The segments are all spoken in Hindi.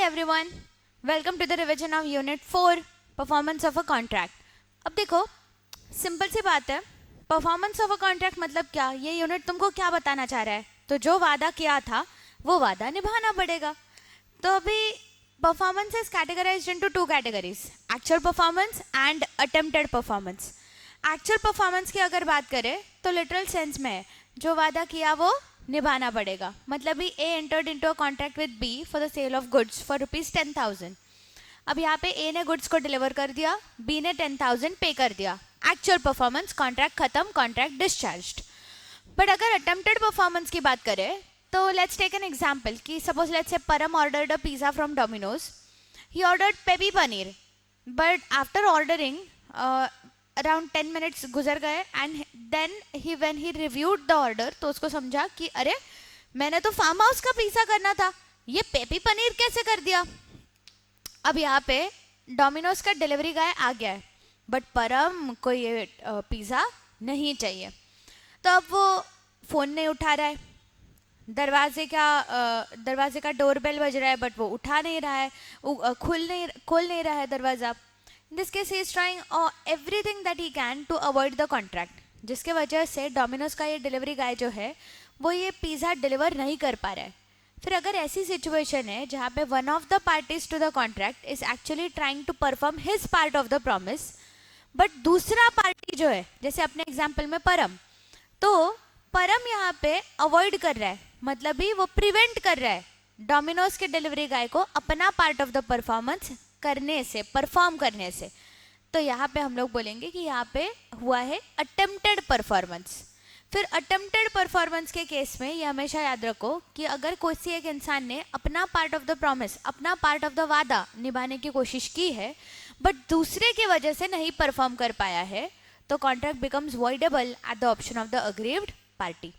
everyone, welcome to the revision of Unit 4 Performance of a Contract. अब देखो सिंपल सी बात है, परफॉर्मेंस ऑफ अ कॉन्ट्रैक्ट मतलब क्या, ये यूनिट तुमको क्या बताना चाह रहा है? तो जो वादा किया था वो वादा निभाना पड़ेगा. तो अभी performance is categorised into two categories, actual performance and attempted performance. Actual performance की अगर बात करें तो लिटरल सेंस में है, जो वादा किया वो निभाना पड़ेगा. मतलब भी A entered into a contract with B for the sale of goods for ₹10,000. अब यहाँ पे ए ने गुड्स को डिलीवर कर दिया, बी ने 10,000 पे कर दिया. एक्चुअल परफॉर्मेंस, कॉन्ट्रैक्ट खत्म, कॉन्ट्रैक्ट डिस्चार्ज्ड. बट अगर अटेम्प्टेड परफॉर्मेंस की बात करें तो लेट्स टेक एन एग्जाम्पल कि suppose let's say Param ordered a pizza from Domino's. He ordered peppy paneer, but after ordering around 10 minutes गुजर गए and then he when he reviewed the order तो उसको समझा कि अरे मैंने तो फार्म हाउस का पिज़्ज़ा करना था, ये पेपी पनीर कैसे कर दिया. अब यहाँ पे डोमिनोज का डिलीवरी गाय आ गया है, बट परम को ये पिज़्ज़ा नहीं चाहिए. तो अब वो फ़ोन नहीं उठा रहा है, दरवाजे का डोरबेल बज रहा है बट वो उठा नहीं रहा है, खोल नहीं रहा है दरवाज़ा. In this case, he is trying everything that he can to avoid the contract, जिसके वजह से डोमिनोज का ये डिलीवरी गाय जो है वो ये पिज़्ज़ा डिलीवर नहीं कर पा रहा है. फिर अगर ऐसी सिचुएशन है जहाँ पे one of the parties to the contract is actually trying to perform his part of the promise, but दूसरा पार्टी जो है जैसे अपने एग्जाम्पल में परम, तो परम यहाँ पे अवॉइड कर रहा है, मतलब भी वो प्रिवेंट कर रहा है डोमिनोज के डिलीवरी गाय को अपना पार्ट ऑफ द परफॉर्मेंस करने से, परफॉर्म करने से. तो यहाँ पे हम लोग बोलेंगे कि यहाँ पे हुआ है अटेम्प्टेड परफॉर्मेंस. फिर अटेम्प्टेड परफॉर्मेंस के केस में ये हमेशा याद रखो कि अगर कोई एक इंसान ने अपना पार्ट ऑफ द प्रॉमिस, अपना पार्ट ऑफ द वादा निभाने की कोशिश की है बट दूसरे की वजह से नहीं परफॉर्म कर पाया है, तो contract becomes voidable at the option of the aggrieved party.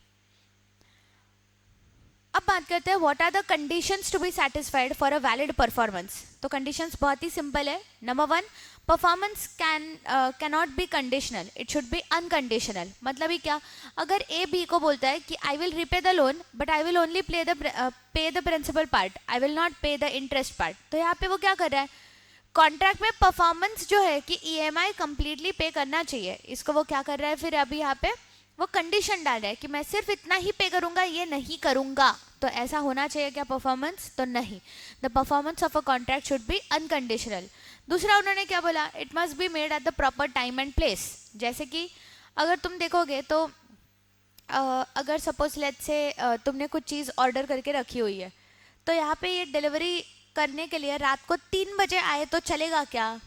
अब बात करते हैं what are the conditions to be satisfied for a valid performance. तो कंडीशंस बहुत ही सिंपल है. Number 1, performance cannot be conditional, it should be unconditional. मतलब ही क्या, अगर ए बी को बोलता है कि I will repay the loan but I will only pay the principal part, I will not pay the interest part, तो यहाँ पे वो क्या कर रहा है, कॉन्ट्रैक्ट में परफॉर्मेंस जो है कि ईएमआई कंप्लीटली पे करना चाहिए, इसको वो क्या कर रहा है, फिर अभी यहाँ पे वो कंडीशन डाल रहा है कि मैं सिर्फ इतना ही पे करूंगा, ये नहीं करूंगा. तो ऐसा होना चाहिए क्या परफॉर्मेंस? तो नहीं. The performance of a contract should be unconditional. दूसरा उन्होंने क्या बोला, it must be made at the proper time and place. जैसे कि अगर तुम देखोगे तो अगर सपोज लेट से तुमने कुछ चीज़ ऑर्डर करके रखी हुई है, तो यहाँ पे ये डिलीवरी करने के लिए रात को 3 बजे आए तो चलेगा क्या?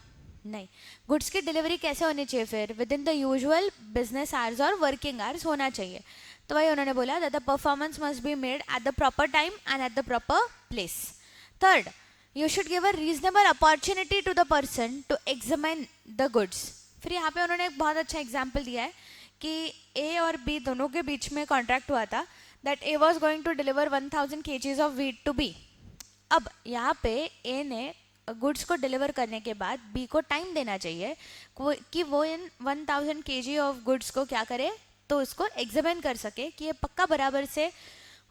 नहीं. गुड्स की डिलीवरी कैसे होनी चाहिए? फिर within the usual business hours और वर्किंग आवर्स होना चाहिए. तो वही उन्होंने बोला that the performance must be made at the proper time and at the proper place. Third, you should give a reasonable opportunity to the person to examine the goods. फिर यहाँ पे उन्होंने एक बहुत अच्छा एग्जाम्पल दिया है कि ए और बी दोनों के बीच में कॉन्ट्रैक्ट हुआ था that A was going to deliver 1000 kgs of wheat to B. अब यहाँ पे ए ने गुड्स को डिलीवर करने के बाद बी को टाइम देना चाहिए कि वो इन 1000 kg ऑफ गुड्स को क्या करे, तो उसको एग्जामिन कर सके कि ये पक्का बराबर से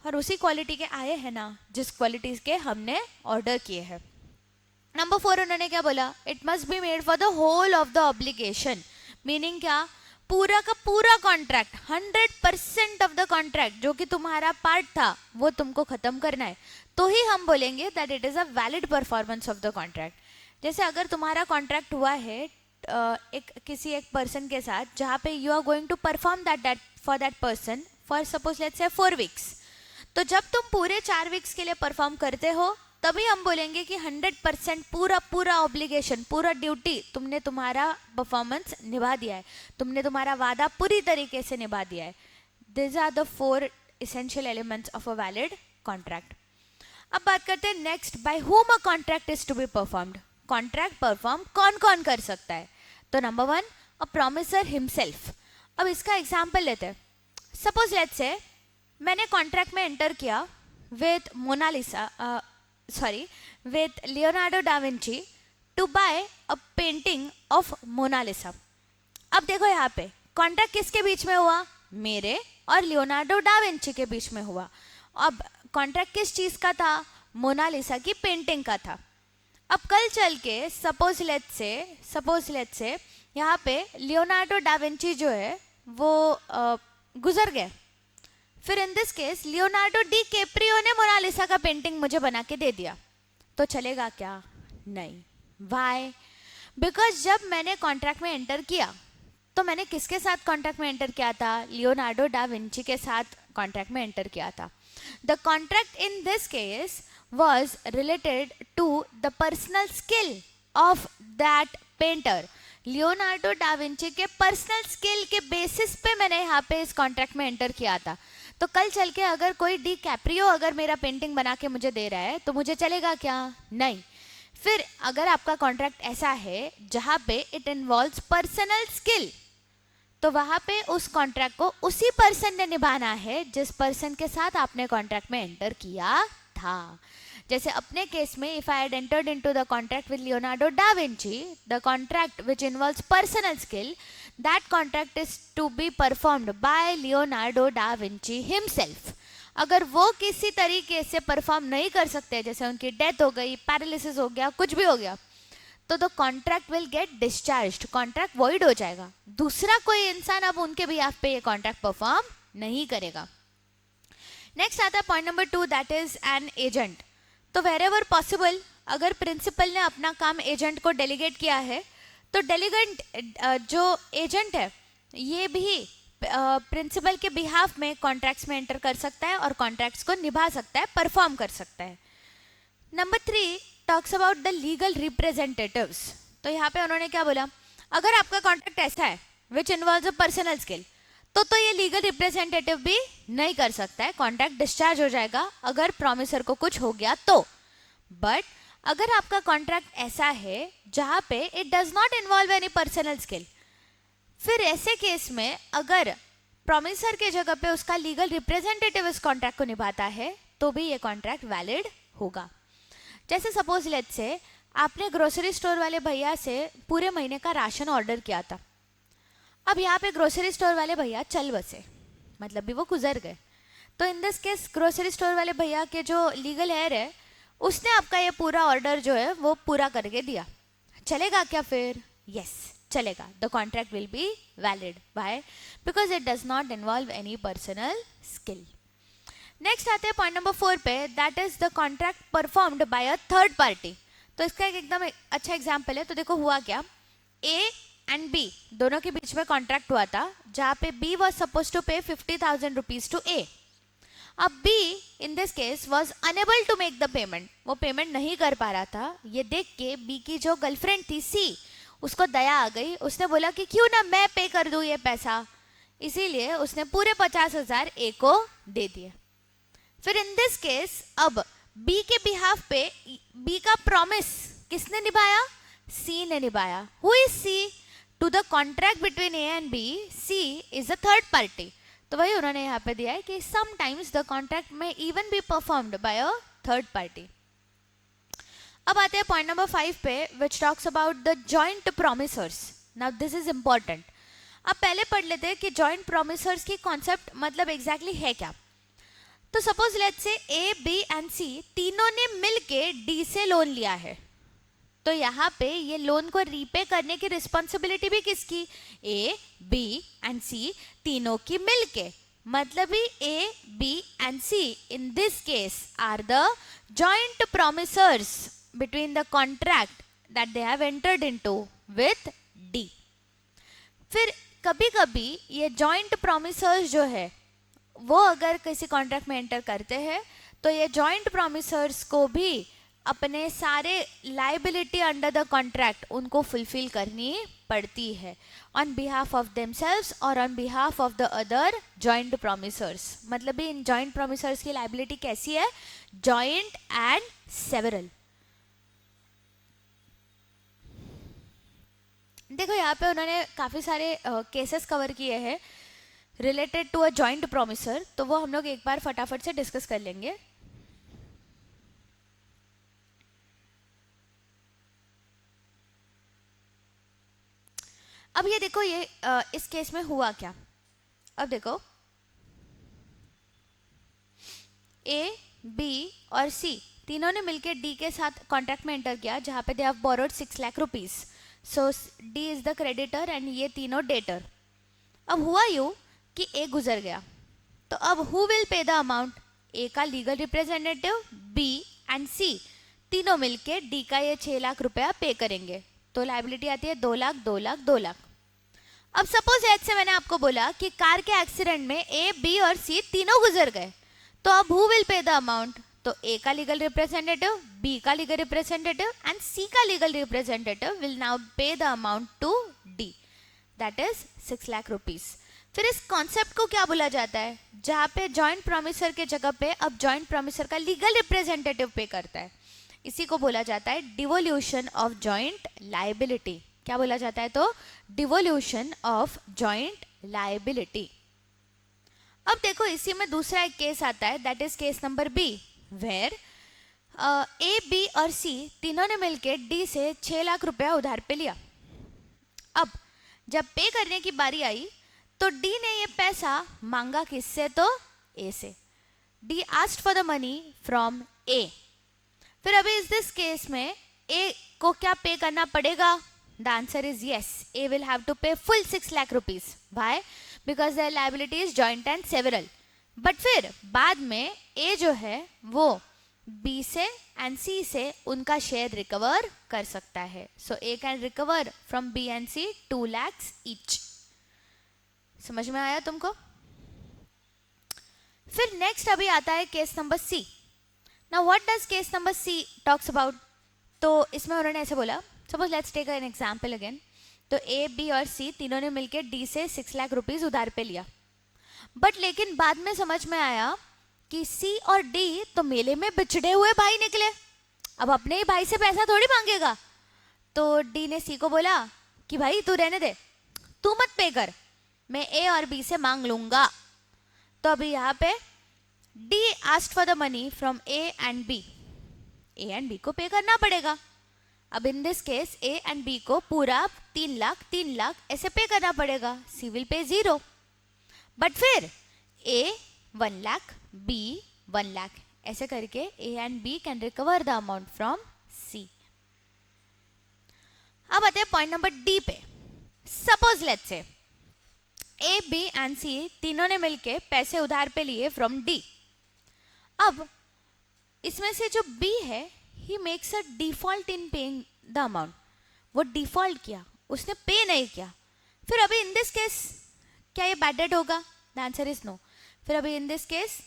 और उसी क्वालिटी के आए हैं ना जिस क्वालिटीज़ के हमने ऑर्डर किए हैं. नंबर 4 उन्होंने क्या बोला, it must be made for the whole of the obligation. Meaning क्या, पूरा का पूरा कॉन्ट्रैक्ट, 100% ऑफ द कॉन्ट्रैक्ट जो कि तुम्हारा पार्ट था वो तुमको खत्म करना है, तो ही हम बोलेंगे that it is a valid performance of the contract. जैसे अगर तुम्हारा कॉन्ट्रैक्ट हुआ है किसी एक पर्सन के साथ जहाँ पे you are going to perform that for that person for suppose let's say 4 weeks, तो जब तुम पूरे 4 वीक्स के लिए परफॉर्म करते हो तभी हम बोलेंगे कि 100% पूरा ऑब्लिगेशन, पूरा ड्यूटी तुमने तुम्हारा परफॉर्मेंस निभा दिया है, तुमने तुम्हारा वादा पूरी तरीके से निभा दिया है. This are the 4 essential elements of a valid contract. अब बात करते हैं next, by whom a contract is to be performed. Contract perform कौन कौन कर सकता है? तो नंबर 1, अ प्रॉमिसर हिमसेल्फ. अब इसका एग्जाम्पल लेते हैं. सपोज लेट्स से मैंने कॉन्ट्रैक्ट में एंटर किया with Leonardo da Vinci to buy a painting of Mona Lisa. अब देखो यहाँ पे कॉन्ट्रैक्ट किसके बीच में हुआ? मेरे और लियोनार्डो डा विंची के बीच में हुआ. अब कॉन्ट्रैक्ट किस चीज़ का था? मोनालिसा की पेंटिंग का था। अब कल चल के सपोज लेट से यहाँ पे लियोनार्डो डा विंची जो है वो गुजर गए। फिर in this case Leonardo D Caprio ने मोनालिसा का पेंटिंग मुझे बना के दे दिया, तो चलेगा क्या? नहीं। वाई? बिकॉज जब मैंने कॉन्ट्रैक्ट में एंटर किया तो मैंने किसके साथ कॉन्ट्रैक्ट में एंटर किया था? लियोनार्डो डा विंची के साथ कॉन्ट्रैक्ट में एंटर किया था। The contract in this case was related to the personal skill of that painter. Leonardo da Vinci के पर्सनल स्किल के बेसिस पे मैंने यहाँ पे इस कॉन्ट्रैक्ट में एंटर किया था। तो कल चल के अगर कोई डी कैप्रियो अगर मेरा पेंटिंग बना के मुझे दे रहा है तो मुझे चलेगा क्या? नहीं। फिर अगर आपका कॉन्ट्रैक्ट ऐसा है जहाँ पे इट इन्वॉल्व्स पर्सनल स्किल, तो वहाँ पे उस कॉन्ट्रैक्ट को उसी पर्सन ने निभाना है जिस पर्सन के साथ आपने कॉन्ट्रैक्ट में एंटर किया था। जैसे अपने केस में if I had entered into the contract with Leonardo da Vinci, the contract which involves personal skill, that contract is to be performed by Leonardo da Vinci himself. अगर वो किसी तरीके से परफॉर्म नहीं कर सकते, जैसे उनकी डेथ हो गई, पैरालिसिस हो गया, कुछ भी हो गया, तो the contract will get discharged, contract void हो जाएगा। दूसरा कोई इंसान अब उनके बिहाफ पे ये कॉन्ट्रैक्ट परफॉर्म नहीं करेगा। नेक्स्ट आता है point number 2, that is an agent. तो वेर एवर पॉसिबल अगर प्रिंसिपल ने अपना काम एजेंट को डेलीगेट किया है तो डेलीगेंट जो एजेंट है ये भी प्रिंसिपल के बिहाफ में कॉन्ट्रैक्ट्स में एंटर कर सकता है और कॉन्ट्रैक्ट्स को निभा सकता है, परफॉर्म कर सकता है। Number 3 talks about the legal representatives. तो यहाँ पे उन्होंने क्या बोला? अगर आपका कॉन्ट्रैक्ट ऐसा है which involves a personal skill, तो ये लीगल रिप्रेजेंटेटिव भी नहीं कर सकता है, कॉन्ट्रैक्ट डिस्चार्ज हो जाएगा अगर प्रॉमिसर को कुछ हो गया तो। बट अगर आपका कॉन्ट्रैक्ट ऐसा है जहाँ पे it does not involve any personal skill, फिर ऐसे केस में अगर प्रॉमिसर के जगह पे उसका लीगल रिप्रेजेंटेटिव इस कॉन्ट्रैक्ट को निभाता है तो भी ये कॉन्ट्रैक्ट वैलिड होगा। जैसे सपोज लेट से आपने ग्रोसरी स्टोर वाले भैया से पूरे महीने का राशन ऑर्डर किया था। अब यहाँ पे ग्रोसरी स्टोर वाले भैया चल बसे, मतलब भी वो गुजर गए, तो in this case grocery store वाले भैया के जो लीगल हेयर है उसने आपका ये पूरा ऑर्डर जो है वो पूरा करके दिया, चलेगा क्या फिर? यस, चलेगा। The contract will be valid. Why? Because it does not involve any personal skill. Next आते हैं पॉइंट नंबर 4 पे, that is the contract performed by a third party. तो इसका एक एकदम अच्छा एग्जाम्पल है। तो देखो हुआ क्या, ए एंड बी दोनों के बीच में कॉन्ट्रैक्ट हुआ था जहाँ पे बी वॉज सपोज टू पे 50,000 रुपीज टू ए। अब B in this case was unable to make the payment, वो पेमेंट नहीं कर पा रहा था। ये देख के बी की जो गर्लफ्रेंड थी सी, उसको दया आ गई, उसने बोला कि क्यों ना मैं पे कर दूँ ये पैसा, इसीलिए उसने पूरे 50,000 ए को दे दिए। फिर इन दिस केस अब बी के बिहाफ पे बी का प्रॉमिस किसने निभाया? सी ने निभाया। Who is C? To the contract between A and B, C is a third party. तो वही उन्होंने यहाँ पे दिया है कि समटाइम्स द कॉन्ट्रैक्ट में even be performed by a third party. अब आते हैं पॉइंट नंबर 5 पे, which talks about the joint promisors. Now this is important. अब पहले पढ़ लेते हैं कि जॉइंट प्रोमिसर्स की कॉन्सेप्ट मतलब एग्जैक्टली है क्या। तो suppose let's say A, B and C तीनों ने मिलके डी से लोन लिया है, तो यहाँ पे ये लोन को रीपे करने की रिस्पॉन्सिबिलिटी भी किसकी? ए, बी एंड सी तीनों की मिलके, मतलब ही A, B and C in this case are the joint promisors between the contract that they have entered into with D. फिर कभी कभी ये जॉइंट प्रोमिसर्स जो है वो अगर किसी कॉन्ट्रैक्ट में एंटर करते हैं तो ये जॉइंट प्रोमिसर्स को भी अपने सारे लाइबिलिटी अंडर द कॉन्ट्रैक्ट उनको फुलफिल करनी पड़ती है ऑन बिहाफ ऑफ देमसेल्व्स और on behalf of the other joint promisors. मतलब इन जॉइंट प्रोमिसर्स की लाइबिलिटी कैसी है? Joint and several. देखो यहाँ पे उन्होंने काफ़ी सारे केसेस कवर किए हैं related to a joint promisor, तो वो हम लोग एक बार फटाफट से डिस्कस कर लेंगे। अब ये देखो ये इस केस में हुआ क्या। अब देखो ए, बी और सी तीनों ने मिलकर डी के साथ कॉन्ट्रैक्ट में एंटर किया जहाँ पे they have borrowed 6 lakh rupees. So D is the creditor and ये तीनों डेटर. अब हुआ यूँ कि ए गुजर गया, तो अब who will pay the amount? A का legal representative, B and C तीनों मिलके डी का ये 6 लाख रुपया पे करेंगे. तो लाइबिलिटी आती है 2 लाख 2 लाख 2 लाख. अब सपोज ऐसे मैंने आपको बोला कि कार के एक्सीडेंट में ए, बी और सी तीनों गुजर गए, तो अब who will pay the amount? तो ए का लीगल रिप्रेजेंटेटिव, बी का लीगल रिप्रेजेंटेटिव एंड सी का legal representative will now pay the amount to D, that is 6 lakh rupees. फिर इस कॉन्सेप्ट को क्या बोला जाता है? जहाँ पे जॉइंट प्रोमिसर के जगह पे अब जॉइंट प्रोमिसर का लीगल रिप्रेजेंटेटिव पे करता है, इसी को बोला जाता है डिवोल्यूशन ऑफ जॉइंट लाइबिलिटी. क्या बोला जाता है? तो डिवोल्यूशन ऑफ जॉइंट लाइबिलिटी. अब देखो इसी में दूसरा एक केस आता है, that is case number B, where A, B और सी तीनों ने मिलकर डी से 6 लाख रुपया उधार पे लिया. अब जब पे करने की बारी आई तो डी ने ये पैसा मांगा किससे? तो ए से. D asked for the money from A. फिर अभी इस दिस केस में ए को क्या पे करना पड़ेगा? The answer is yes, A will have to pay full 6 lakh rupees. Why? Because their liability is joint and several. But फिर बाद में ए जो है वो बी से एंड सी से उनका शेयर रिकवर कर सकता है. So A can recover from B and C 2 lakhs each. समझ में आया तुमको? फिर नेक्स्ट अभी आता है case number C. Now what does case number C talks about? तो इसमें उन्होंने ऐसे बोला, suppose let's take an example again. तो ए, बी और सी तीनों ने मिलकर डी से 6 लाख रुपीज उधार पे लिया. बट लेकिन बाद में समझ में आया कि सी और डी तो मेले में बिछड़े हुए भाई निकले, अब अपने ही भाई से पैसा थोड़ी मांगेगा. तो डी ने सी को बोला कि भाई तू रहने दे, तू मत पे कर, मैं ए और बी से मांग लूंगा. तो अभी यहाँ पे D asked for the money from A and B. A and B को पे करना पड़ेगा. अब in this case A and B को पूरा 3 लाख 3 लाख ऐसे पे करना पड़ेगा. सी विल पे 0. बट फिर ए 1 लाख, बी 1 लाख, ऐसे करके A and B can recover the amount from C. अब आते हैं पॉइंट नंबर डी पे. Suppose let's say A, B and C तीनों ने मिलके पैसे उधार पे लिए फ्रॉम डी. अब इसमें से जो बी है he makes a default in paying the amount. वो डिफॉल्ट किया, उसने पे नहीं किया. फिर अभी इन दिस केस क्या ये बैड डेट होगा? The answer is no. फिर अभी इन दिस केस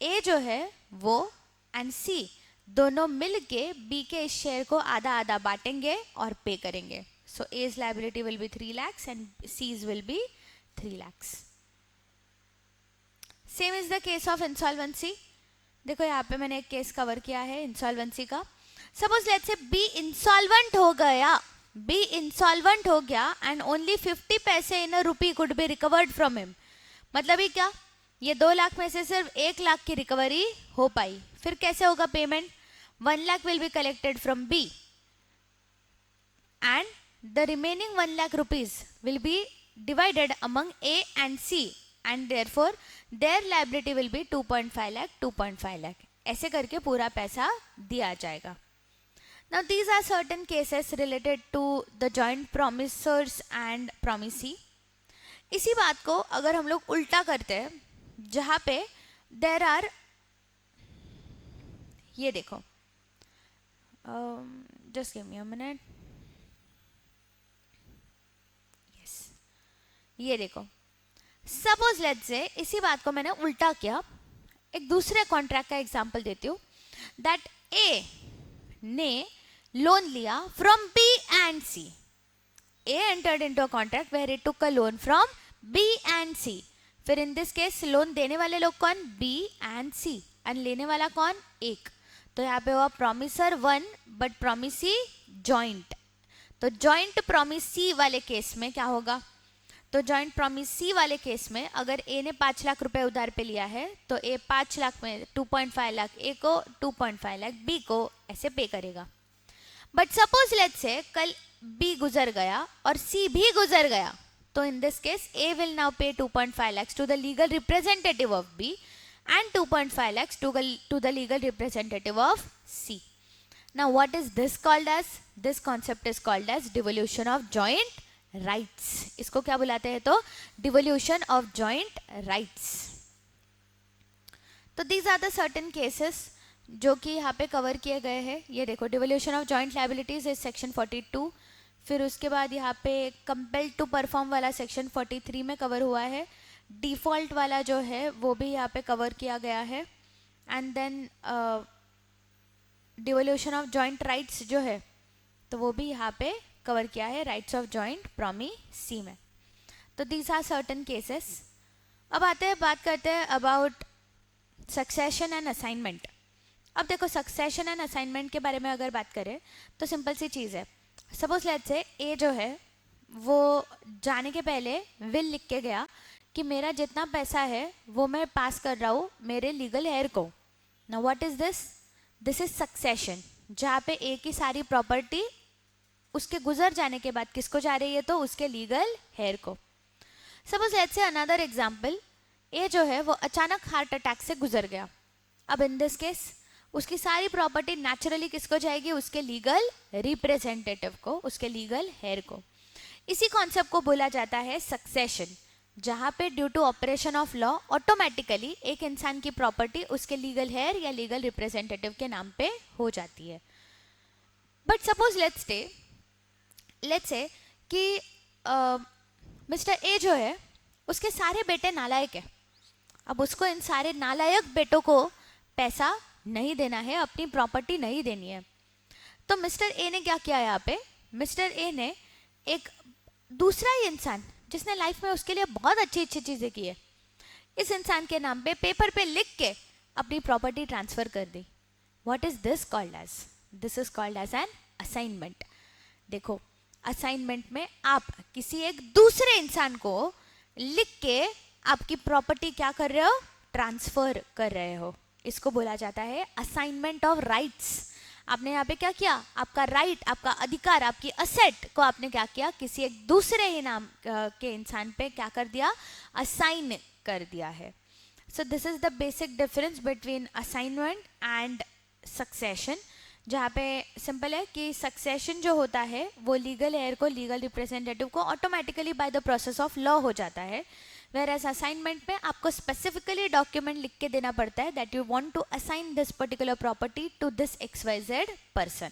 ए जो है वो एंड सी दोनों मिल के बी के इस शेयर को आधा आधा बांटेंगे और पे करेंगे. So A's liability will be 3 lakhs and C's will be 3 lakhs. Same is the case of insolvency. देखो यहाँ पे मैंने एक केस कवर किया है इंसॉल्वेंसी का. Suppose let's say B insolvent हो गया, बी इंसॉल्वेंट हो गया and only 50 paise in a rupee could be recovered from him. मतलब ही क्या, ये 2 लाख में से सिर्फ 1 लाख की रिकवरी हो पाई. फिर कैसे होगा payment? 1 lakh will be collected from B and the remaining 1 lakh rupees will be divided among A and C and therefore their liability will be 2.5 lakh 2.5 lakh. ऐसे करके पूरा पैसा दिया जाएगा. Now these are certain cases related to the joint promisors and promisee. इसी बात को अगर हम लोग उल्टा करते हैं, जहाँ पे there are, ये देखो, just give me a minute. ये देखो, सपोज लेट्स से इसी बात को मैंने उल्टा किया. एक दूसरे कॉन्ट्रैक्ट का एग्जांपल देती हूँ. दैट ए ने लोन लिया from B and C. A entered into a contract where it took a loan from B and C. फिर इन दिस केस लोन देने वाले लोग कौन? B and C. एंड लेने वाला कौन? एक. तो यहाँ पे हुआ प्रोमिसर 1 बट प्रोमिसी जॉइंट. तो जॉइंट प्रोमिसी वाले केस में क्या होगा? तो जॉइंट प्रोमिसी वाले केस में अगर ए ने 5 लाख रुपए उधार पे लिया है तो ए 5 लाख में 2.5 लाख ए को, 2.5 लाख बी को ऐसे पे करेगा. बट सपोज लेट्स से कल बी गुजर गया और सी भी गुजर गया, तो in this case A will now pay 2.5 lakhs to the legal representative of B and 2.5 lakhs to the legal representative of C. Now what is this called as? This concept is called as devolution of joint rights. इसको क्या बुलाते हैं? तो devolution of joint rights. तो these are the certain cases जो कि यहाँ पे कवर किए गए हैं. ये देखो, devolution of joint liabilities is section 42. फिर उसके बाद यहाँ पे compelled to perform वाला section 43 में कवर हुआ है. डिफ़ॉल्ट वाला जो है वो भी यहाँ पे कवर किया गया है. And then devolution of joint rights जो है तो वो भी यहाँ पे कवर किया है राइट्स ऑफ जॉइंट प्रॉमी सी में. तो दीज आर सर्टन केसेस. अब बात करते हैं अबाउट सक्सेशन एंड असाइनमेंट. अब देखो, सक्सेशन एंड असाइनमेंट के बारे में अगर बात करें तो सिंपल सी चीज़ है. सपोज लेट्स से ए जो है वो जाने के पहले विल लिख के गया कि मेरा जितना पैसा है वो मैं पास कर रहा हूँ मेरे लीगल हेयर को. Now what is this? This is succession, जहाँ पे ए की सारी प्रॉपर्टी उसके गुजर जाने के बाद किसको जा रही है? तो उसके लीगल हेयर को. Suppose let's say another example, A जो है वो अचानक हार्ट अटैक से गुजर गया. अब इन दिस केस उसकी सारी प्रॉपर्टी नेचुरली किसको जाएगी? उसके लीगल रिप्रेजेंटेटिव को, उसके लीगल हेयर को. इसी कॉन्सेप्ट को बोला जाता है सक्सेशन, जहाँ पे due to operation of law automatically एक इंसान की प्रॉपर्टी उसके लीगल हेयर या लीगल रिप्रेजेंटेटिव के नाम पे हो जाती है. बट सपोज लेट्स से कि मिस्टर ए जो है उसके सारे बेटे नालायक है. अब उसको इन सारे नालायक बेटों को पैसा नहीं देना है, अपनी प्रॉपर्टी नहीं देनी है. तो मिस्टर ए ने क्या किया? यहाँ पे मिस्टर ए ने एक दूसरा ही इंसान जिसने लाइफ में उसके लिए बहुत अच्छी अच्छी चीज़ें की है, इस इंसान के नाम पे पेपर पे लिख के अपनी प्रॉपर्टी ट्रांसफ़र कर दी. What is this called as? This is called as an assignment. देखो, असाइनमेंट में आप किसी एक दूसरे इंसान को लिख के आपकी प्रॉपर्टी क्या कर रहे हो? ट्रांसफ़र कर रहे हो. इसको बोला जाता है असाइनमेंट ऑफ राइट्स. आपने यहाँ पे क्या किया? आपका राइट, आपका अधिकार, आपकी असेट को आपने क्या किया? किसी एक दूसरे ही नाम के इंसान पे क्या कर दिया? असाइन कर दिया है. So this is the basic difference between assignment and succession, जहाँ पे सिंपल है कि सक्सेशन जो होता है वो लीगल हेयर को, लीगल रिप्रेजेंटेटिव को automatically by the process of law हो जाता है. Whereas असाइनमेंट में आपको स्पेसिफिकली डॉक्यूमेंट लिख के देना पड़ता है that you want to assign this particular property to this XYZ person.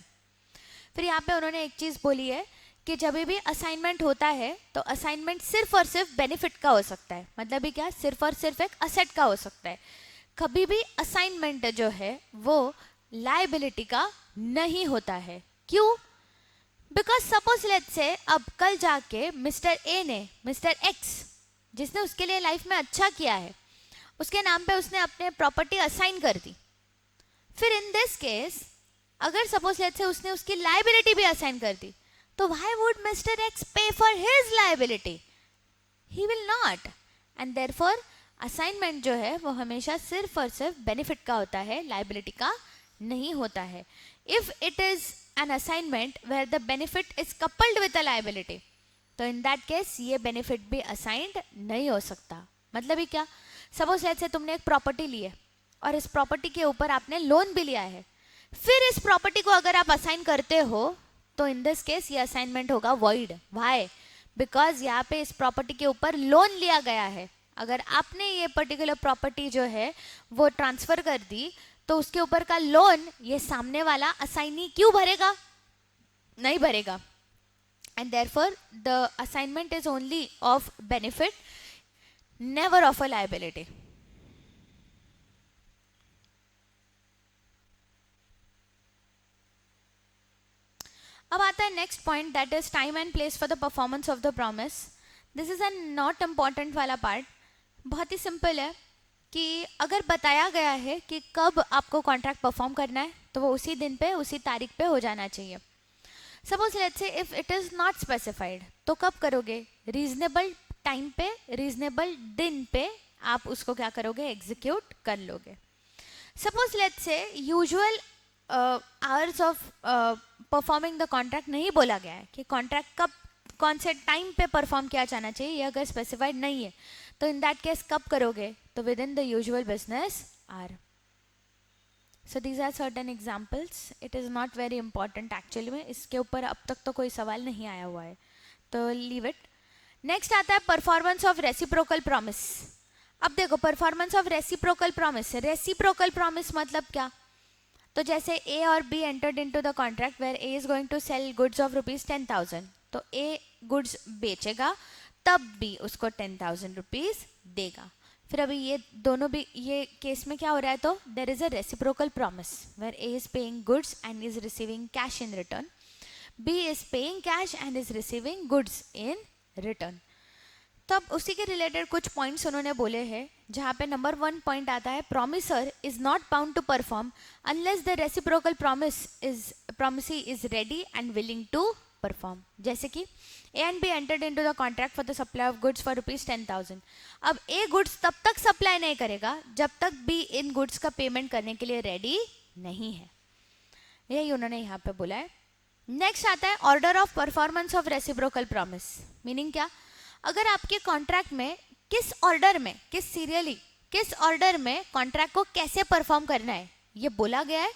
फिर यहाँ पे उन्होंने एक चीज़ बोली है कि जब भी असाइनमेंट होता है तो असाइनमेंट सिर्फ और सिर्फ बेनिफिट का हो सकता है. मतलब भी क्या? सिर्फ और सिर्फ एक असेट का हो सकता है. कभी भी असाइनमेंट जो है वो लायबिलिटी का नहीं होता है. क्यों? बिकॉज सपोज लेट्स से अब कल जाके मिस्टर ए ने मिस्टर एक्स, जिसने उसके लिए लाइफ में अच्छा किया है, उसके नाम पे उसने अपने प्रॉपर्टी असाइन कर दी. फिर इन दिस केस अगर सपोज लेट्स से उसने उसकी लायबिलिटी भी असाइन कर दी, तो व्हाई वुड मिस्टर एक्स पे for his liability? He will not. And therefore assignment जो है वो हमेशा सिर्फ और सिर्फ बेनिफिट का होता है, लायबिलिटी का नहीं होता है. If it is an assignment where the benefit is coupled with a liability, तो इन दैट केस ये बेनिफिट भी असाइंड नहीं हो सकता. मतलब ही क्या? सपोज लेट्स से तुमने एक प्रॉपर्टी ली है और इस प्रॉपर्टी के ऊपर आपने लोन भी लिया है. फिर इस प्रॉपर्टी को अगर आप असाइन करते हो तो इन दिस केस ये असाइनमेंट होगा वॉइड. व्हाई? बिकॉज यहाँ पे इस प्रॉपर्टी के ऊपर लोन लिया गया है. अगर आपने ये पर्टिकुलर प्रॉपर्टी जो है वो ट्रांसफर कर दी तो उसके ऊपर का लोन ये सामने वाला असाइनी क्यों भरेगा? नहीं भरेगा. And therefore the assignment is only of benefit, never of a liability. अब आता है next point, that is time and place for the performance of the promise. This is an not important वाला पार्ट. बहुत ही सिंपल है कि अगर बताया गया है कि कब आपको कॉन्ट्रैक्ट परफॉर्म करना है तो वो उसी दिन पे, उसी तारीख पे हो जाना चाहिए. सपोज लेट्स से if it is not specified, तो कब करोगे? रीजनेबल टाइम पे, रीजनेबल दिन पे आप उसको क्या करोगे? एग्जीक्यूट कर लोगे. सपोज लेट्स से usual hours of performing the contract नहीं बोला गया है कि कॉन्ट्रैक्ट कब, कौन से टाइम पे परफॉर्म किया जाना चाहिए, ये अगर स्पेसिफाइड नहीं है तो इन दैट केस कब करोगे? तो within the usual business hour. So these are certain examples. It is not very important actually में, इसके ऊपर अब तक तो कोई सवाल नहीं आया हुआ है, तो लीव इट. नेक्स्ट आता है परफॉर्मेंस ऑफ रेसिप्रोकल प्रॉमिस. अब देखो performance of reciprocal promise. Reciprocal promise मतलब क्या? तो जैसे ए और B entered into the contract where A is going to sell goods of ₹10,000. तो ए गुड्स बेचेगा, तब बी उसको 10,000 रुपीज देगा. फिर अभी ये दोनों भी, ये केस में क्या हो रहा है? तो there is a reciprocal promise where A is paying goods and is receiving cash in return. B is paying cash and is receiving goods in return. तब उसी के रिलेटेड कुछ पॉइंट्स उन्होंने बोले हैं, जहाँ पे नंबर 1 पॉइंट आता है, promisor is not bound to perform unless the reciprocal promisee is ready and willing to perform. जैसे कि A and B entered into the contract for the supply of goods for ₹10,000. अब ए गुड्स तब तक सप्लाई नहीं करेगा जब तक बी इन गुड्स का पेमेंट करने के लिए रेडी नहीं है. यही उन्होंने यहाँ पे बोला है. नेक्स्ट आता है order of performance of reciprocal promise. Meaning क्या? अगर आपके कॉन्ट्रैक्ट में किस ऑर्डर में, किस ऑर्डर में कॉन्ट्रैक्ट को कैसे परफॉर्म करना है ये बोला गया है,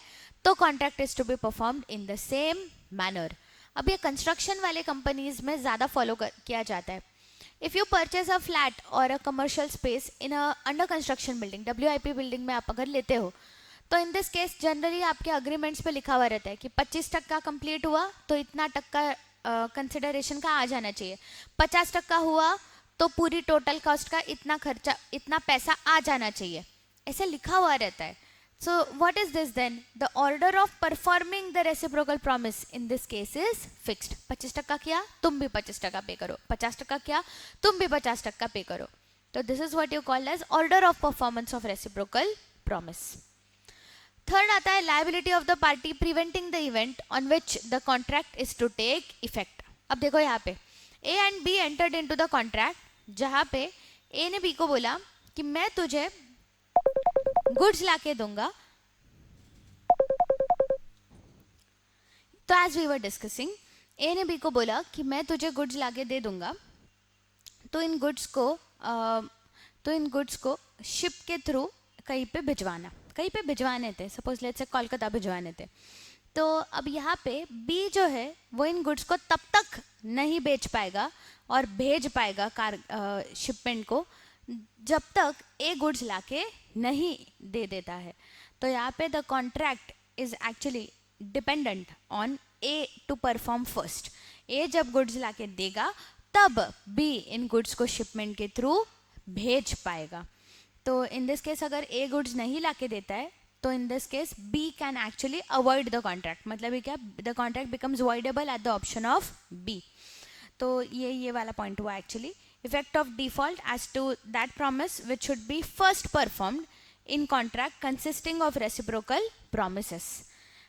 तो contract is to be performed in the same manner. अब ये कंस्ट्रक्शन वाले कंपनीज में ज़्यादा फॉलो किया जाता है. If you purchase a flat और a commercial space in a under construction building, WIP building में आप अगर लेते हो, तो इन दिस केस जनरली आपके अग्रीमेंट्स पे लिखा हुआ रहता है कि 25% कंप्लीट हुआ तो इतना टक्का कंसिडरेशन का आ जाना चाहिए, 50% हुआ तो पूरी टोटल कॉस्ट का इतना खर्चा, इतना पैसा आ जाना चाहिए, ऐसे लिखा हुआ रहता है. So what is this then? The order of performing the reciprocal promise in this case is fixed. 25% किया तुम भी 25% पे करो, 50% किया तुम भी 50% पे करो. तो this is what you called as order of performance of reciprocal promise. Third आता है liability of the party preventing the event on which the contract is to take effect. अब देखो यहाँ पे A and B entered into the contract, जहाँ पे ए ने बी को बोला कि मैं तुझे गुड्स लाके दूंगा. तो एज वी वर डिस्कसिंग, ए ने बी को बोला कि मैं तुझे गुड्स लाके दे दूंगा, तो इन गुड्स को शिप के थ्रू कहीं पे भिजवाने थे. सपोज लेट्स से कोलकाता भिजवाने थे. तो अब यहाँ पे बी जो है वो इन गुड्स को तब तक नहीं बेच पाएगा और भेज पाएगा शिपमेंट को जब तक ए गुड्स लाके नहीं दे देता है. तो यहाँ पे the contract is actually dependent on A to perform first. A जब गुड्स लाके देगा तब बी इन गुड्स को शिपमेंट के थ्रू भेज पाएगा. तो इन दिस केस अगर ए गुड्स नहीं लाके देता है तो in this case B can actually avoid the contract. मतलब ये क्या, the contract becomes voidable at the option of B. तो ये वाला पॉइंट हुआ actually. Effect of default as to that promise which should be first performed in contract consisting of reciprocal promises.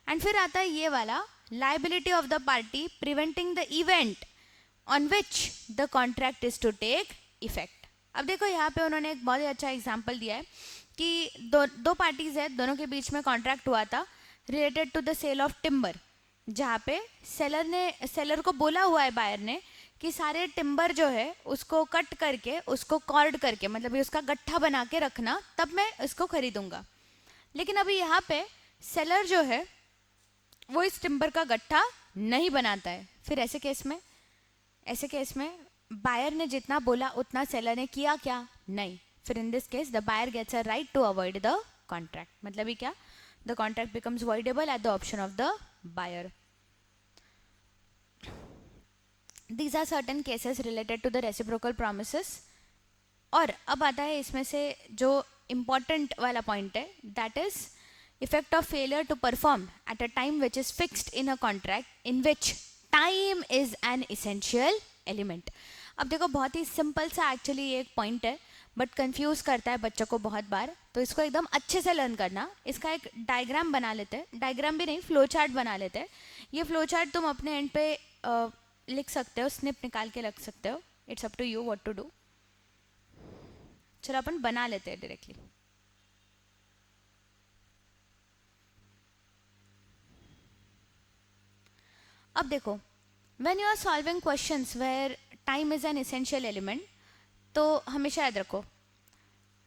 And फिर आता है ये वाला liability of the party preventing the event on which the contract is to take effect. अब देखो यहाँ पे उन्होंने एक बहुत ही अच्छा एग्जाम्पल दिया है कि दो पार्टीज है, दोनों के बीच में कॉन्ट्रैक्ट हुआ था related to the sale of timber, जहाँ पे सेलर को बोला हुआ है बायर ने कि सारे टिम्बर जो है उसको कट करके, उसको कॉर्ड करके, मतलब उसका गट्ठा बना के रखना, तब मैं इसको खरीदूंगा. लेकिन अभी यहाँ पे सेलर जो है वो इस टिम्बर का गट्ठा नहीं बनाता है. फिर ऐसे केस में बायर ने जितना बोला उतना सेलर ने किया क्या? नहीं. फिर in this case the buyer gets a right to avoid the contract. मतलब ये क्या, the contract becomes voidable at the option of the buyer. These are certain cases related to the reciprocal promises. और अब आता है इसमें से जो इम्पॉर्टेंट वाला पॉइंट है, that is effect of failure to perform at a time which is fixed in a contract in which time is an essential element. अब देखो बहुत ही सिंपल सा एक्चुअली ये एक पॉइंट है, बट कंफ्यूज करता है बच्चों को बहुत बार. तो इसको एकदम अच्छे से लर्न करना. इसका एक डायग्राम बना लेते हैं, डायग्राम भी नहीं, फ्लो चार्ट बना लेते हैं. ये फ्लो चार्ट तुम अपने एंड पे लिख सकते हो, स्निप निकाल के रख सकते हो. It's up to you what to do. चलो अपन बना लेते हैं डायरेक्टली. अब देखो, when you are solving questions where time is an essential element, तो हमेशा याद रखो,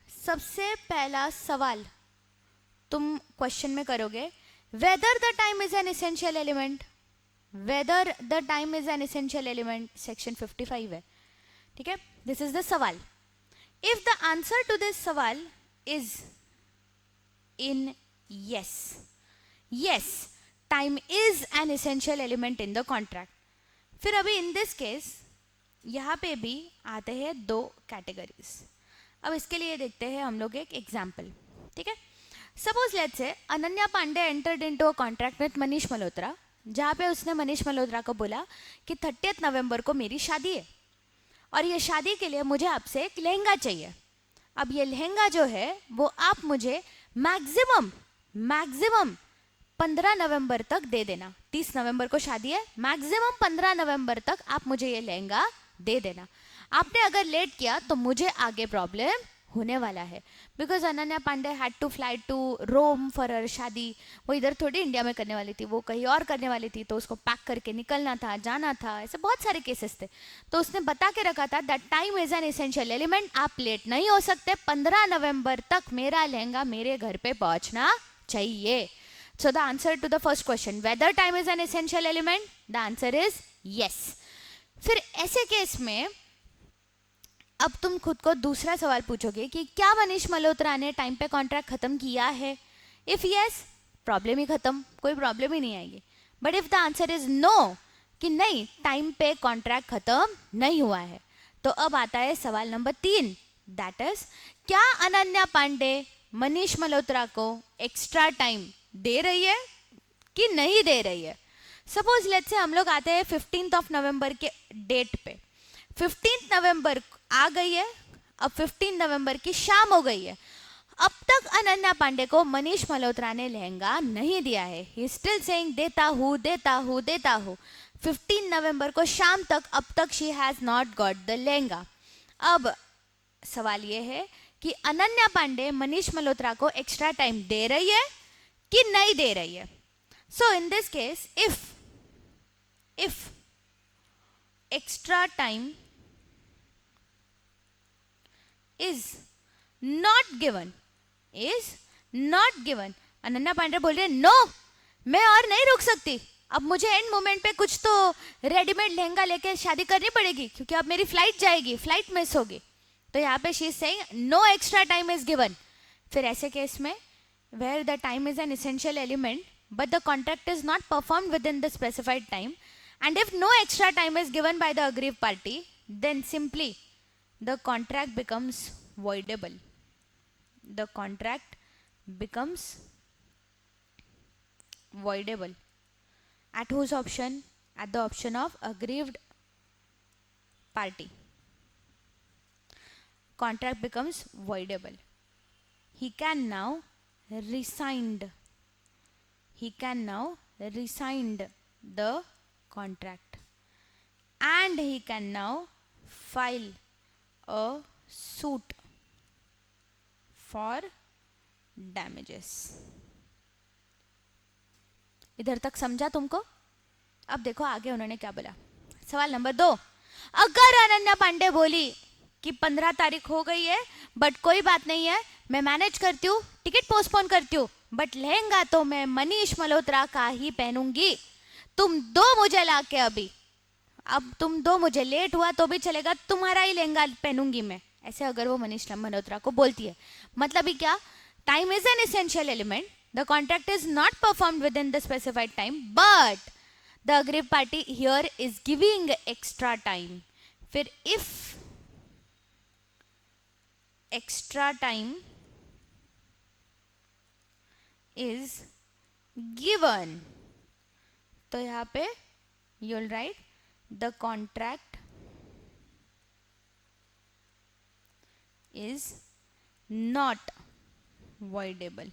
सबसे पहला सवाल तुम क्वेश्चन में करोगे, whether the time is an essential element, whether the time is an essential element, section 55 है, ठीक है, दिस इज द सवाल. If the answer to this सवाल is in yes, yes, time is an essential element in the contract. फिर अभी इन दिस केस यहाँ पे भी आते हैं दो कैटेगरीज. अब इसके लिए देखते हैं हम लोग एक एग्जाम्पल, ठीक है. Suppose let's say Ananya Pandey entered into a contract with Manish Malhotra, जहाँ पे उसने मनीष मल्होत्रा को बोला कि 30 नवंबर को मेरी शादी है और ये शादी के लिए मुझे आपसे एक लहंगा चाहिए. अब ये लहंगा जो है वो आप मुझे मैक्सिमम 15 नवंबर तक दे देना. 30 नवंबर को शादी है, मैक्सिमम 15 नवंबर तक आप मुझे ये लहंगा दे देना. आपने अगर लेट किया तो मुझे आगे प्रॉब्लम होने वाला है, because Ananya Pandey had to fly to Rome for her शादी. वो इधर थोड़ी इंडिया में करने वाली थी, वो कहीं और करने वाली थी, तो उसको पैक करके निकलना था, जाना था, ऐसे बहुत सारे केसेस थे. तो उसने बता के रखा था that time is an essential element, आप लेट नहीं हो सकते, 15 नवंबर तक मेरा लहंगा मेरे घर पे पहुंचना चाहिए. So the answer to the first question, whether time is an essential element, the answer is yes. फिर ऐसे केस में अब तुम खुद को दूसरा सवाल पूछोगे कि क्या मनीष मल्होत्रा ने टाइम पे कॉन्ट्रैक्ट खत्म किया है. इफ यस, प्रॉब्लम ही खत्म, कोई प्रॉब्लम ही नहीं आएगी. But if the answer is no, कि नहीं टाइम पे कॉन्ट्रैक्ट खत्म नहीं हुआ है, तो अब आता है सवाल नंबर 3, दैट इज क्या अनन्या पांडे मनीष मल्होत्रा को एक्स्ट्रा टाइम दे रही है कि नहीं दे रही है. सपोज लेट्स से हम लोग आते हैं 15 नवंबर के डेट पे. 15 नवंबर आ गई है, अब 15 नवंबर की शाम हो गई है, अब तक अनन्या पांडे को मनीष मल्होत्रा ने लहंगा नहीं दिया है. ही स्टिल सेइंग देता हूँ देता हूँ देता हूँ. 15 नवंबर को शाम तक अब तक she has not got the lehenga. अब सवाल ये है कि अनन्या पांडे मनीष मल्होत्रा को एक्स्ट्रा टाइम दे रही है कि नहीं दे रही है. So in this case if extra time is not given, Ananya Pandey बोल रही है नो, मैं और नहीं रुक सकती, अब मुझे एंड मोमेंट पे कुछ तो रेडीमेड लहंगा लेके शादी करनी पड़ेगी क्योंकि अब मेरी फ्लाइट जाएगी, फ्लाइट मिस होगी. तो यहाँ पे she is saying no extra time is given. फिर ऐसे केस में where the time is an essential element but the contract is not performed within the specified time, and if no extra time is given by the aggrieved party, then simply the contract becomes voidable. The contract becomes voidable. At whose option? At the option of aggrieved party. Contract becomes voidable. He can now rescind the contract, and he can now file a suit for damages. इधर तक समझा तुमको? अब देखो आगे उन्होंने क्या बोला. सवाल नंबर 2, अगर अनन्या पांडे बोली कि 15 तारीख हो गई है बट कोई बात नहीं है, मैं मैनेज करती हूँ, टिकट पोस्टपोन करती हूँ, बट लहंगा तो मैं मनीष मल्होत्रा का ही पहनूंगी, तुम दो मुझे लाके अभी, अब तुम दो मुझे, लेट हुआ तो भी चलेगा, तुम्हारा ही लहंगा पहनूंगी मैं. ऐसे अगर वो मनीष मल्होत्रा को बोलती है, मतलब ही क्या, time is an essential element, the contract is not performed within the specified time, but the aggrieved party here is giving extra time. फिर if extra time is given, तो यहाँ पे you will write the contract is not voidable.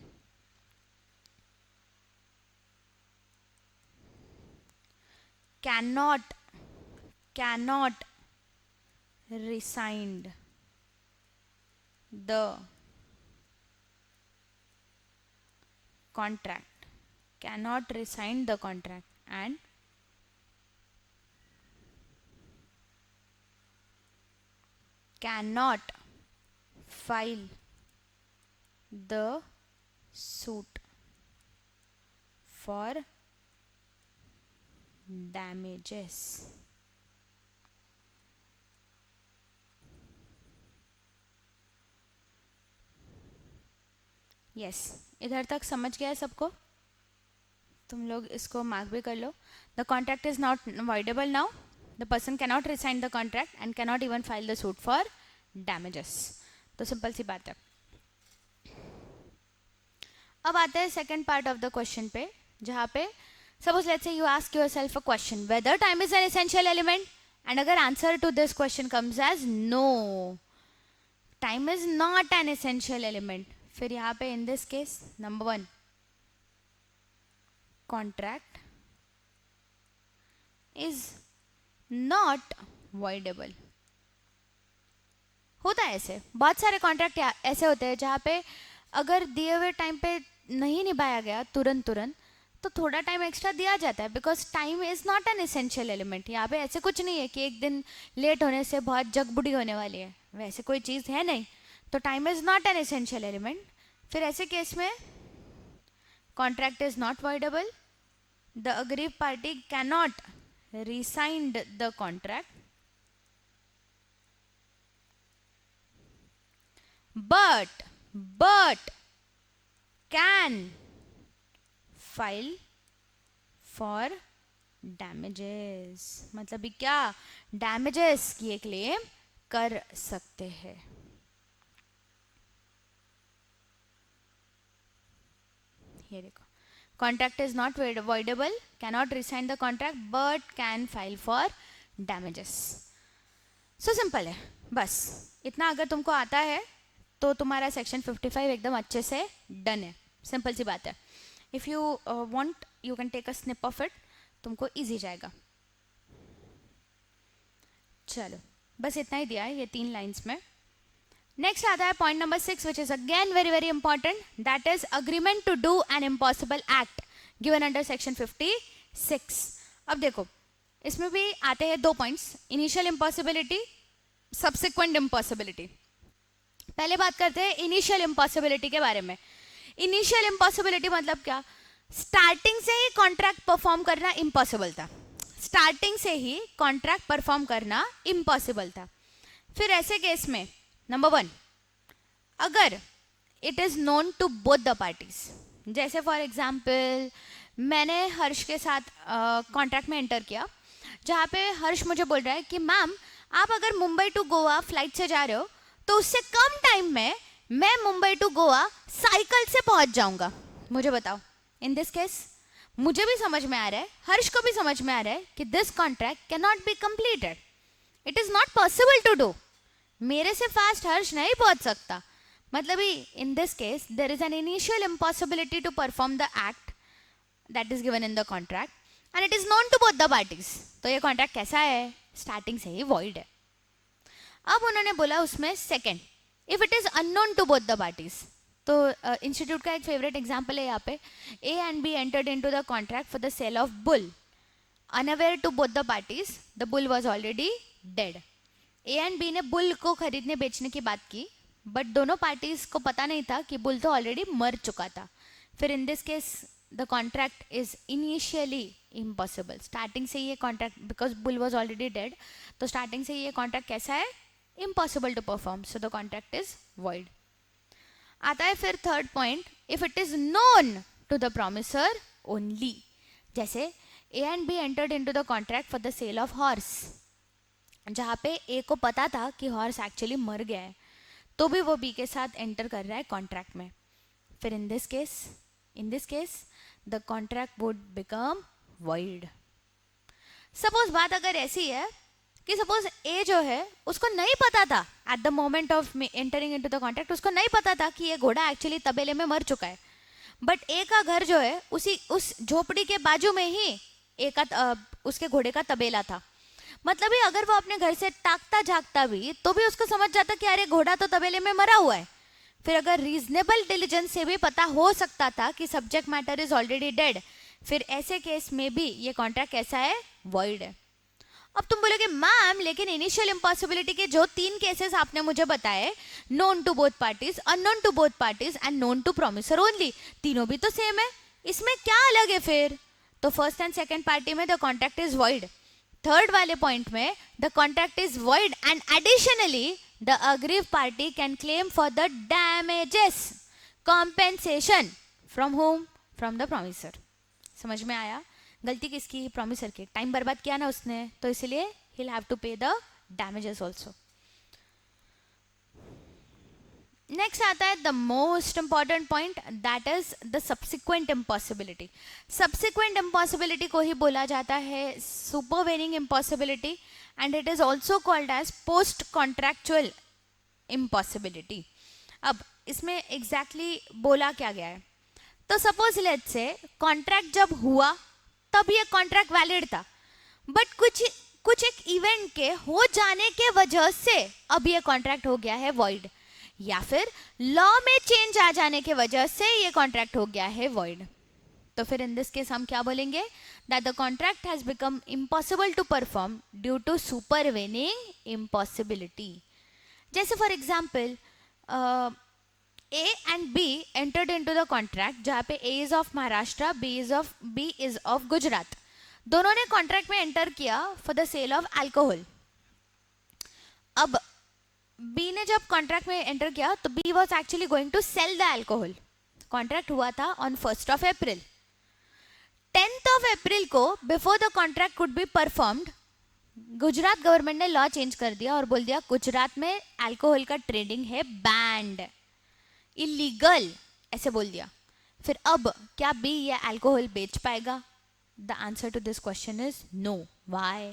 Cannot rescind the contract, cannot rescind the contract, and cannot file the suit for damages. Yes, इधर तक समझ गया है सबको? तुम लोग इसको मार्क भी कर लो. The contract is not voidable now. The person cannot rescind the contract and cannot even file the suit for damages. तो सिंपल सी बात है. अब आते हैं second part of the question पे, जहाँ पे suppose let's say you ask yourself a question whether time is an essential element, and अगर answer to this question comes as no, time is not an essential element, फिर यहाँ पे इन this case number 1 contract is not voidable. होता है ऐसे, बहुत सारे कॉन्ट्रैक्ट ऐसे होते हैं जहाँ पे अगर दिए हुए टाइम पे नहीं निभाया गया तुरंत तो थोड़ा टाइम एक्स्ट्रा दिया जाता है, because time is not an essential element. यहाँ पे ऐसे कुछ नहीं है कि एक दिन लेट होने से बहुत जगबुडी होने वाली है, वैसे कोई चीज़ है नहीं. तो time is not an essential element. फिर ऐसे केस में contract is not voidable, the aggrieved party cannot rescind the contract, but can file for damages. मतलब क्या, damages की एक क्लेम कर सकते हैं. ये देखो, contract is not voidable, cannot rescind the contract, but can file for damages. So simple है. बस इतना अगर तुमको आता है तो तुम्हारा सेक्शन 55 एकदम अच्छे से डन है. सिंपल सी बात है. If you want you can take a snip of it, तुमको इजी जाएगा. चलो, बस इतना ही दिया है ये 3 लाइंस में. नेक्स्ट आता है point number 6, which is again very very important, that is agreement to do an impossible act given under section 56. अब देखो, इसमें भी आते हैं 2 points, initial impossibility, subsequent impossibility. पहले बात करते हैं इनिशियल इम्पॉसिबिलिटी के बारे में. इनिशियल इम्पॉसिबिलिटी मतलब क्या, स्टार्टिंग से ही कॉन्ट्रैक्ट परफॉर्म करना इम्पॉसिबल था. स्टार्टिंग से ही कॉन्ट्रैक्ट परफॉर्म करना इम्पॉसिबल था. फिर ऐसे केस में नंबर 1, अगर it is known to both the parties, जैसे फॉर एग्जाम्पल मैंने हर्ष के साथ कॉन्ट्रैक्ट में एंटर किया, जहाँ पे हर्ष मुझे बोल रहा है कि मैम आप अगर मुंबई टू गोवा फ्लाइट से जा रहे हो तो उससे कम टाइम में मैं मुंबई टू गोवा साइकिल से पहुंच जाऊंगा. मुझे बताओ, इन दिस केस मुझे भी समझ में आ रहा है, हर्ष को भी समझ में आ रहा है कि this contract can not be completed, it is not possible to do. मेरे से फास्ट हर्ष नहीं पहुंच सकता. मतलब ही in this case there is an initial impossibility to perform the act that is given in the contract and it is known to both the parties. तो ये कॉन्ट्रैक्ट कैसा है, स्टार्टिंग से ही वॉइड है. अब उन्होंने बोला उसमें second, if it is unknown to both the parties. तो इंस्टीट्यूट का एक फेवरेट एग्जाम्पल है यहाँ पे, A and B entered into the contract for the sale of bull, unaware to both the parties the bull was already dead. A and B ने बुल को खरीदने बेचने की बात की, बट दोनों पार्टीज को पता नहीं था कि बुल तो ऑलरेडी मर चुका था. फिर in this case the contract is initially impossible. Starting से ये contract, because bull was already dead, तो स्टार्टिंग से ये कॉन्ट्रैक्ट कैसा है, impossible to perform, so the contract is void. आता है फिर third point, if it is known to the promisor only. जैसे A and B entered into the contract for the sale of horse, जहाँ पे A को पता था कि हॉर्स एक्चुअली मर गया है, तो भी वो B के साथ एंटर कर रहा है कॉन्ट्रैक्ट में. फिर in this case the contract would become void. Suppose बात अगर ऐसी है कि सपोज ए जो है उसको नहीं पता था at the moment of entering into the contract, उसको नहीं पता था कि ये घोड़ा एक्चुअली तबेले में मर चुका है, बट ए का घर जो है उस झोपड़ी के बाजू में ही ए का उसके घोड़े का तबेला था. मतलब ही अगर वो अपने घर से ताकता झाकता भी तो भी उसको समझ जाता कि अरे घोड़ा तो तबेले में मरा हुआ है. फिर अगर रीजनेबल डिलीजेंस से भी पता हो सकता था कि subject matter is already dead, फिर ऐसे केस में भी ये कॉन्ट्रैक्ट कैसा है, वॉइड है. अब तुम बोलोगे मैम लेकिन इनिशियल इम्पॉसिबिलिटी के जो 3 केसेस आपने मुझे बताए, known to both parties, unknown to both parties and known to promisor only, तीनों भी तो सेम है, इसमें क्या अलग है फिर? तो फर्स्ट एंड सेकंड पार्टी में the contract is void, third वाले पॉइंट में the contract is void and additionally the aggrieved party can claim for the damages compensation from home, from the promisor. समझ में आया? गलती किसकी? प्रोमिसर की, टाइम बर्बाद किया ना उसने, तो इसलिए ही will have to pay the damages also. Next आता है the most important point, that is the subsequent impossibility. Subsequent impossibility को ही बोला जाता है supervening impossibility and it is also called as post contractual impossibility. अब इसमें एग्जैक्टली बोला क्या गया है? तो सपोज लेट्स से कॉन्ट्रैक्ट जब हुआ तब ये कॉन्ट्रैक्ट वैलिड था, बट कुछ एक इवेंट के हो जाने के वजह से अब ये कॉन्ट्रैक्ट हो गया है वॉइड, या फिर लॉ में चेंज आ जाने के वजह से ये कॉन्ट्रैक्ट हो गया है वॉइड। तो फिर इन दिस केस हम क्या बोलेंगे? That the contract has become impossible to perform due to supervening impossibility. जैसे for example A and B entered into the contract जहाँ पे A is of Maharashtra, B is of Gujarat. दोनों ने कॉन्ट्रैक्ट में एंटर किया for the sale of alcohol. अब B ने जब कॉन्ट्रैक्ट में एंटर किया तो B was actually going to sell the alcohol। Contract हुआ था on 1st of April। 10th of April को before the contract could be performed, Gujarat government ने लॉ चेंज कर दिया और बोल दिया गुजरात में अल्कोहल का ट्रेडिंग है बैंड, इलीगल, ऐसे बोल दिया। फिर अब क्या बी ये अल्कोहल बेच पाएगा? The answer to this question is no. Why?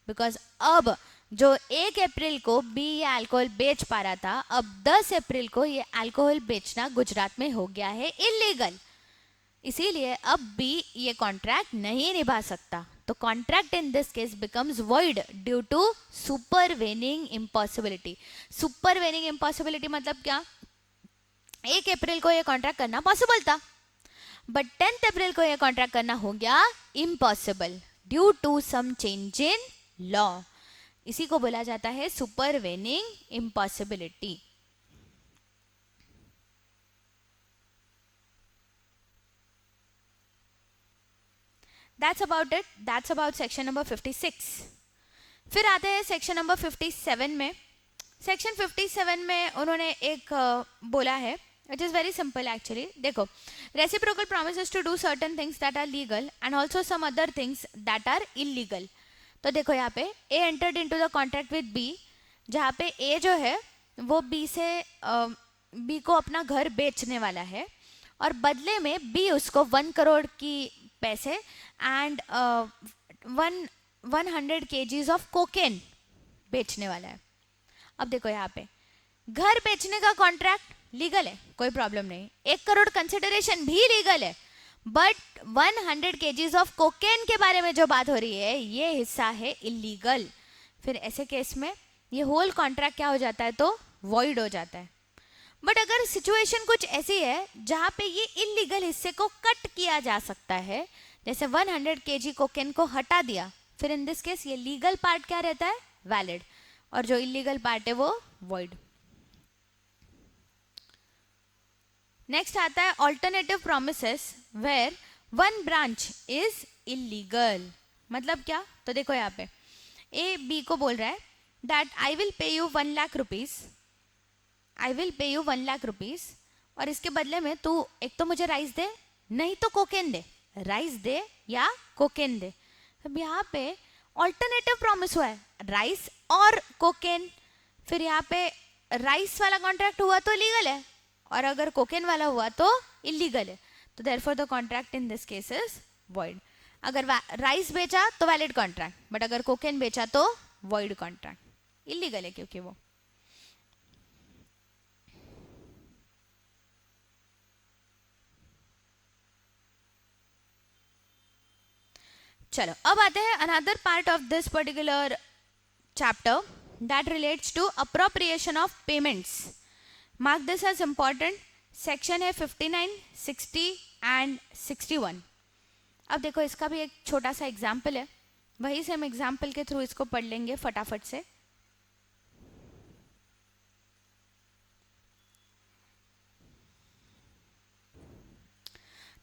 Because अब जो 1 अप्रैल को बी ये अल्कोहल बेच पा रहा था, अब 10 अप्रैल को ये अल्कोहल बेचना गुजरात में हो गया है इलीगल, इसीलिए अब बी ये कॉन्ट्रैक्ट नहीं निभा सकता। तो contract in this case becomes void due to supervening impossibility. Supervening impossibility मतलब क्या? 1 अप्रैल को ये कॉन्ट्रैक्ट करना पॉसिबल था, बट 10th अप्रैल को ये कॉन्ट्रैक्ट करना हो गया impossible due to some change in law. इसी को बोला जाता है supervening impossibility. That's about it. That's about section number 56. फिर आते हैं सेक्शन नंबर 57 में। सेक्शन 57 में उन्होंने एक बोला है, it is very simple actually. देखो, reciprocal promises to do certain things that are legal and also some other things that are illegal। तो देखो यहाँ पे A entered into the contract with B, जहाँ पे A जो है वो B से B को अपना घर बेचने वाला है और बदले में B उसको 1 करोड़ की पैसे एंड 100 kgs ऑफ कोकेन बेचने वाला है। अब देखो यहाँ पे घर बेचने का कॉन्ट्रैक्ट लीगल है, कोई प्रॉब्लम नहीं, 1 करोड़ कंसिडरेशन भी लीगल है, बट 100 kgs ऑफ कोकेन के बारे में जो बात हो रही है ये हिस्सा है इलीगल। फिर ऐसे केस में ये होल कॉन्ट्रैक्ट क्या हो जाता है? तो वॉइड हो जाता है। बट अगर सिचुएशन कुछ ऐसी है जहाँ पे ये इलीगल हिस्से को कट किया जा सकता है, जैसे 100 kg कोकेन को हटा दिया, फिर इन दिस केस ये लीगल पार्ट क्या रहता है? वैलिड, और जो इलीगल पार्ट है वो वॉइड। नेक्स्ट आता है alternative promises where 1 branch is illegal. मतलब क्या? तो देखो यहाँ पे ए बी को बोल रहा है that I will pay you 1 lakh rupees, I will pay you 1 lakh rupees, और इसके बदले में तू एक तो मुझे राइस दे, नहीं तो कोकेन दे, राइस दे या कोकेन दे। अब यहाँ पे ऑल्टरनेटिव प्रॉमिस हुआ है, राइस और कोकेन। फिर यहाँ पे राइस वाला कॉन्ट्रैक्ट हुआ तो लीगल है, और अगर कोकेन वाला हुआ तो इलीगल है। तो therefore the contract in this case is void. अगर राइस बेचा तो वैलिड कॉन्ट्रैक्ट, बट अगर कोकेन बेचा तो वॉइड कॉन्ट्रैक्ट, इलीगल है क्योंकि वो। चलो अब आते हैं another part of this particular chapter that relates to appropriation of payments. Mark this as important. Section है 59, 60 एंड 61। अब देखो इसका भी एक छोटा सा एग्जाम्पल है। वही से हम एग्जाम्पल के थ्रू इसको पढ़ लेंगे फटाफट से।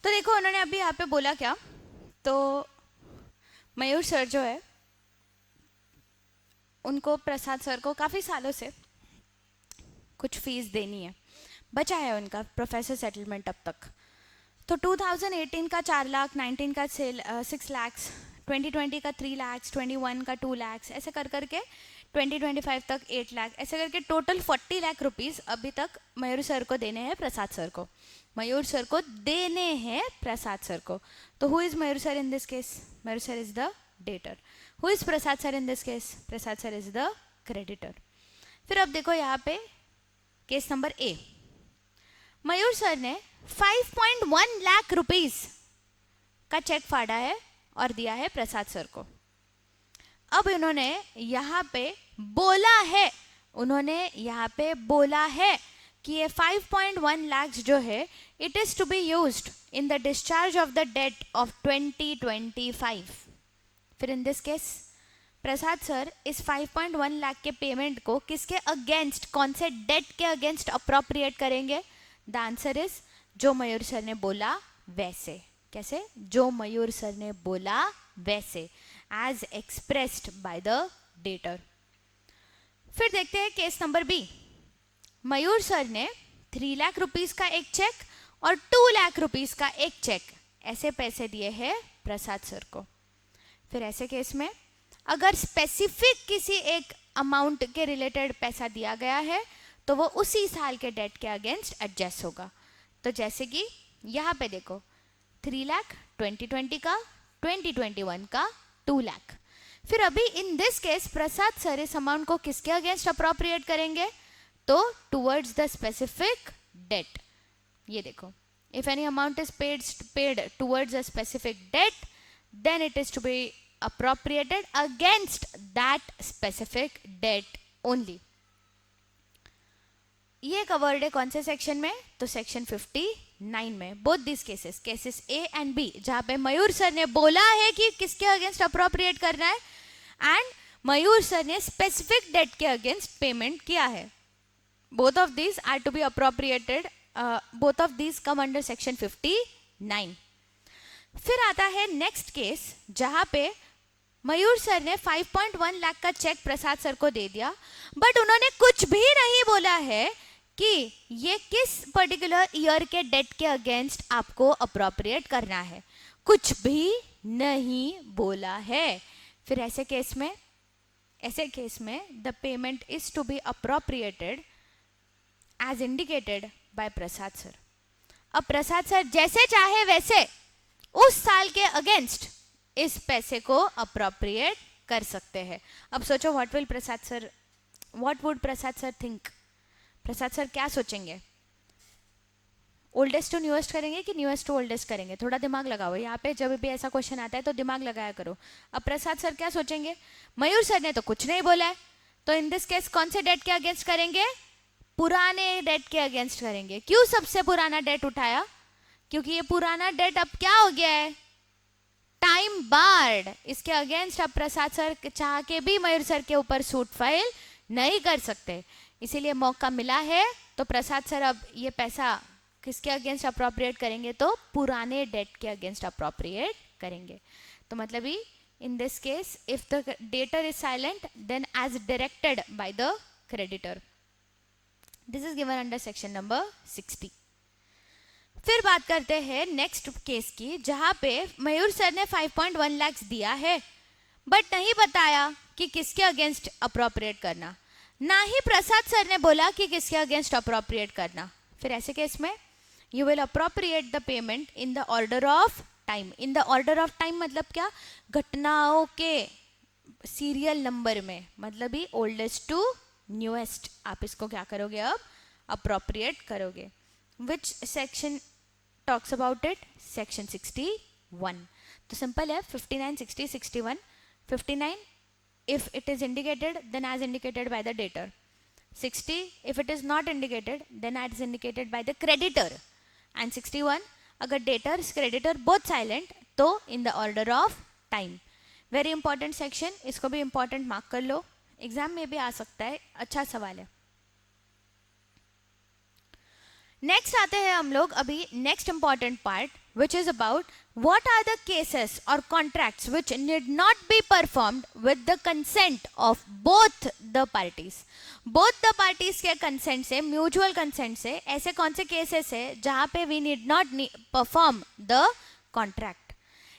तो देखो उन्होंने अभी यहाँ पे बोला क्या, तो मयूर सर जो है उनको प्रसाद सर को काफ़ी सालों से कुछ फीस देनी है, बचा है उनका प्रोफेसर सेटलमेंट अब तक। तो 2018 का 4 लाख, 19 का 6 लाख, 2020 का 3 लाख, 21 का 2 लाख, ऐसे कर करके 2025 तक 8 लाख, ऐसे करके टोटल 40 लाख रुपीस अभी तक मयूर सर को देने हैं प्रसाद सर को। मयूर सर को देने हैं प्रसाद सर को। तो who is Mayur sir in this case? Mayur sir is the debtor. Who is Prasad sir in this case? Prasad sir is the creditor. फिर अब देखो यहाँ पे case number A, Mayur sir ने 5.1 लाख रुपीस का चेक फाड़ा है और दिया है प्रसाद सर को। अब उन्होंने यहाँ पे बोला है, उन्होंने यहाँ पे बोला है कि ये 5.1 लाख जो है it is to be used in the discharge of the debt of 2025। फिर in this case Prasad sir इस 5.1 लाख के पेमेंट को किसके अगेंस्ट, कौन से डेट के अगेंस्ट अप्रोप्रिएट करेंगे? द आंसर इज जो मयूर सर ने बोला वैसे। कैसे? जो मयूर सर ने बोला वैसे, as expressed by the debtor. फिर देखते हैं case number B, Mayur sir ने 3 लाख रुपीस का एक चेक और 2 लाख रुपीस का एक चेक, ऐसे पैसे दिए हैं प्रसाद सर को। फिर ऐसे केस में अगर स्पेसिफिक किसी एक अमाउंट के रिलेटेड पैसा दिया गया है तो वो उसी साल के डेट के अगेंस्ट एडजस्ट होगा। तो जैसे कि यहाँ पे देखो 3 लाख 2020 का, 2021 का 2 लाख। फिर अभी इन दिस केस प्रसाद सर इस अमाउंट को किसके अगेंस्ट अप्रोप्रिएट करेंगे? तो टुवर्ड्स द स्पेसिफिक डेट। ये देखो, if any amount is paid towards a specific date then it is to be appropriated against that specific date only। ये कवर्ड है कौन से सेक्शन में? तो सेक्शन 59 में। Both this cases, cases A and B, जहां पे मयूर सर ने बोला है कि किसके अगेंस्ट अप्रोप्रिएट करना है एंड मयूर सर ने स्पेसिफिक डेट के अगेंस्ट पेमेंट किया है, both of these are to be appropriated, both of these come under section 59। फिर आता है नेक्स्ट केस जहां पे मयूर सर ने 5.1 लाख का चेक प्रसाद सर को दे दिया, बट उन्होंने कुछ भी नहीं बोला है कि ये किस पर्टिकुलर ईयर के डेट के अगेंस्ट आपको अप्रोप्रिएट करना है, कुछ भी नहीं बोला है। फिर ऐसे केस में the payment is to be appropriated as indicated by Prasad sir. अब प्रसाद सर जैसे चाहे वैसे उस साल के अगेंस्ट इस पैसे को अप्रोप्रिएट कर सकते हैं। अब सोचो what would Prasad sir think? Prasad sir क्या सोचेंगे? ओल्डेस्ट टू न्यूएस्ट करेंगे कि न्यूएस्ट टू ओल्डेस्ट करेंगे? थोड़ा दिमाग लगाओ, यहाँ पे जब भी ऐसा क्वेश्चन आता है तो दिमाग लगाया करो। अब प्रसाद सर क्या सोचेंगे? मयूर सर ने तो कुछ नहीं बोला है, तो इन दिस केस कौन से डेट के अगेंस्ट करेंगे? पुराने डेट के अगेंस्ट करेंगे। क्यों सबसे पुराना डेट उठाया? क्योंकि ये पुराना डेट अब क्या हो गया है? Time barred. इसके अगेंस्ट अब प्रसाद सर चाह के भी मयूर सर के ऊपर सूट फाइल नहीं कर सकते, इसीलिए मौका मिला है तो प्रसाद सर अब ये पैसा किसके अगेंस्ट अप्रोप्रिएट करेंगे? तो पुराने डेट के अगेंस्ट अप्रोप्रिएट करेंगे। तो मतलब ही in this case if the debtor is silent then as directed by the creditor. This is given under section number 60। फिर बात करते हैं नेक्स्ट केस की, जहां पे मयूर सर ने 5.1 लाख दिया है बट नहीं बताया कि किसके अगेंस्ट अप्रोप्रिएट करना, ना ही प्रसाद सर ने बोला कि किसके अगेंस्ट अप्रोप्रिएट करना। फिर ऐसे केस में you will appropriate the payment in the order of time. In the order of time मतलब क्या? घटनाओं के सीरियल नंबर में, मतलब ही ओल्डेस्ट टू न्यूएस्ट आप इसको क्या करोगे? अब अप्रोप्रिएट करोगे। Which section talks about it? Section 61। तो सिंपल है 59, 60, 61। 59 if it is indicated then as indicated by the debtor। 60 if it is not indicated then as indicated by the creditor। and 61 अगर debtors creditor both silent तो in the order of time। Very important section, इसको भी इंपॉर्टेंट मार्क कर लो, एग्जाम में भी आ सकता है, अच्छा सवाल है। नेक्स्ट आते हैं हम लोग अभी next important part, which is about what are the cases or contracts which need not be performed with the consent of both the parties. both the parties के consent से, mutual consent से, ऐसे कौन से cases है जहाँ पे we need not perform the contract.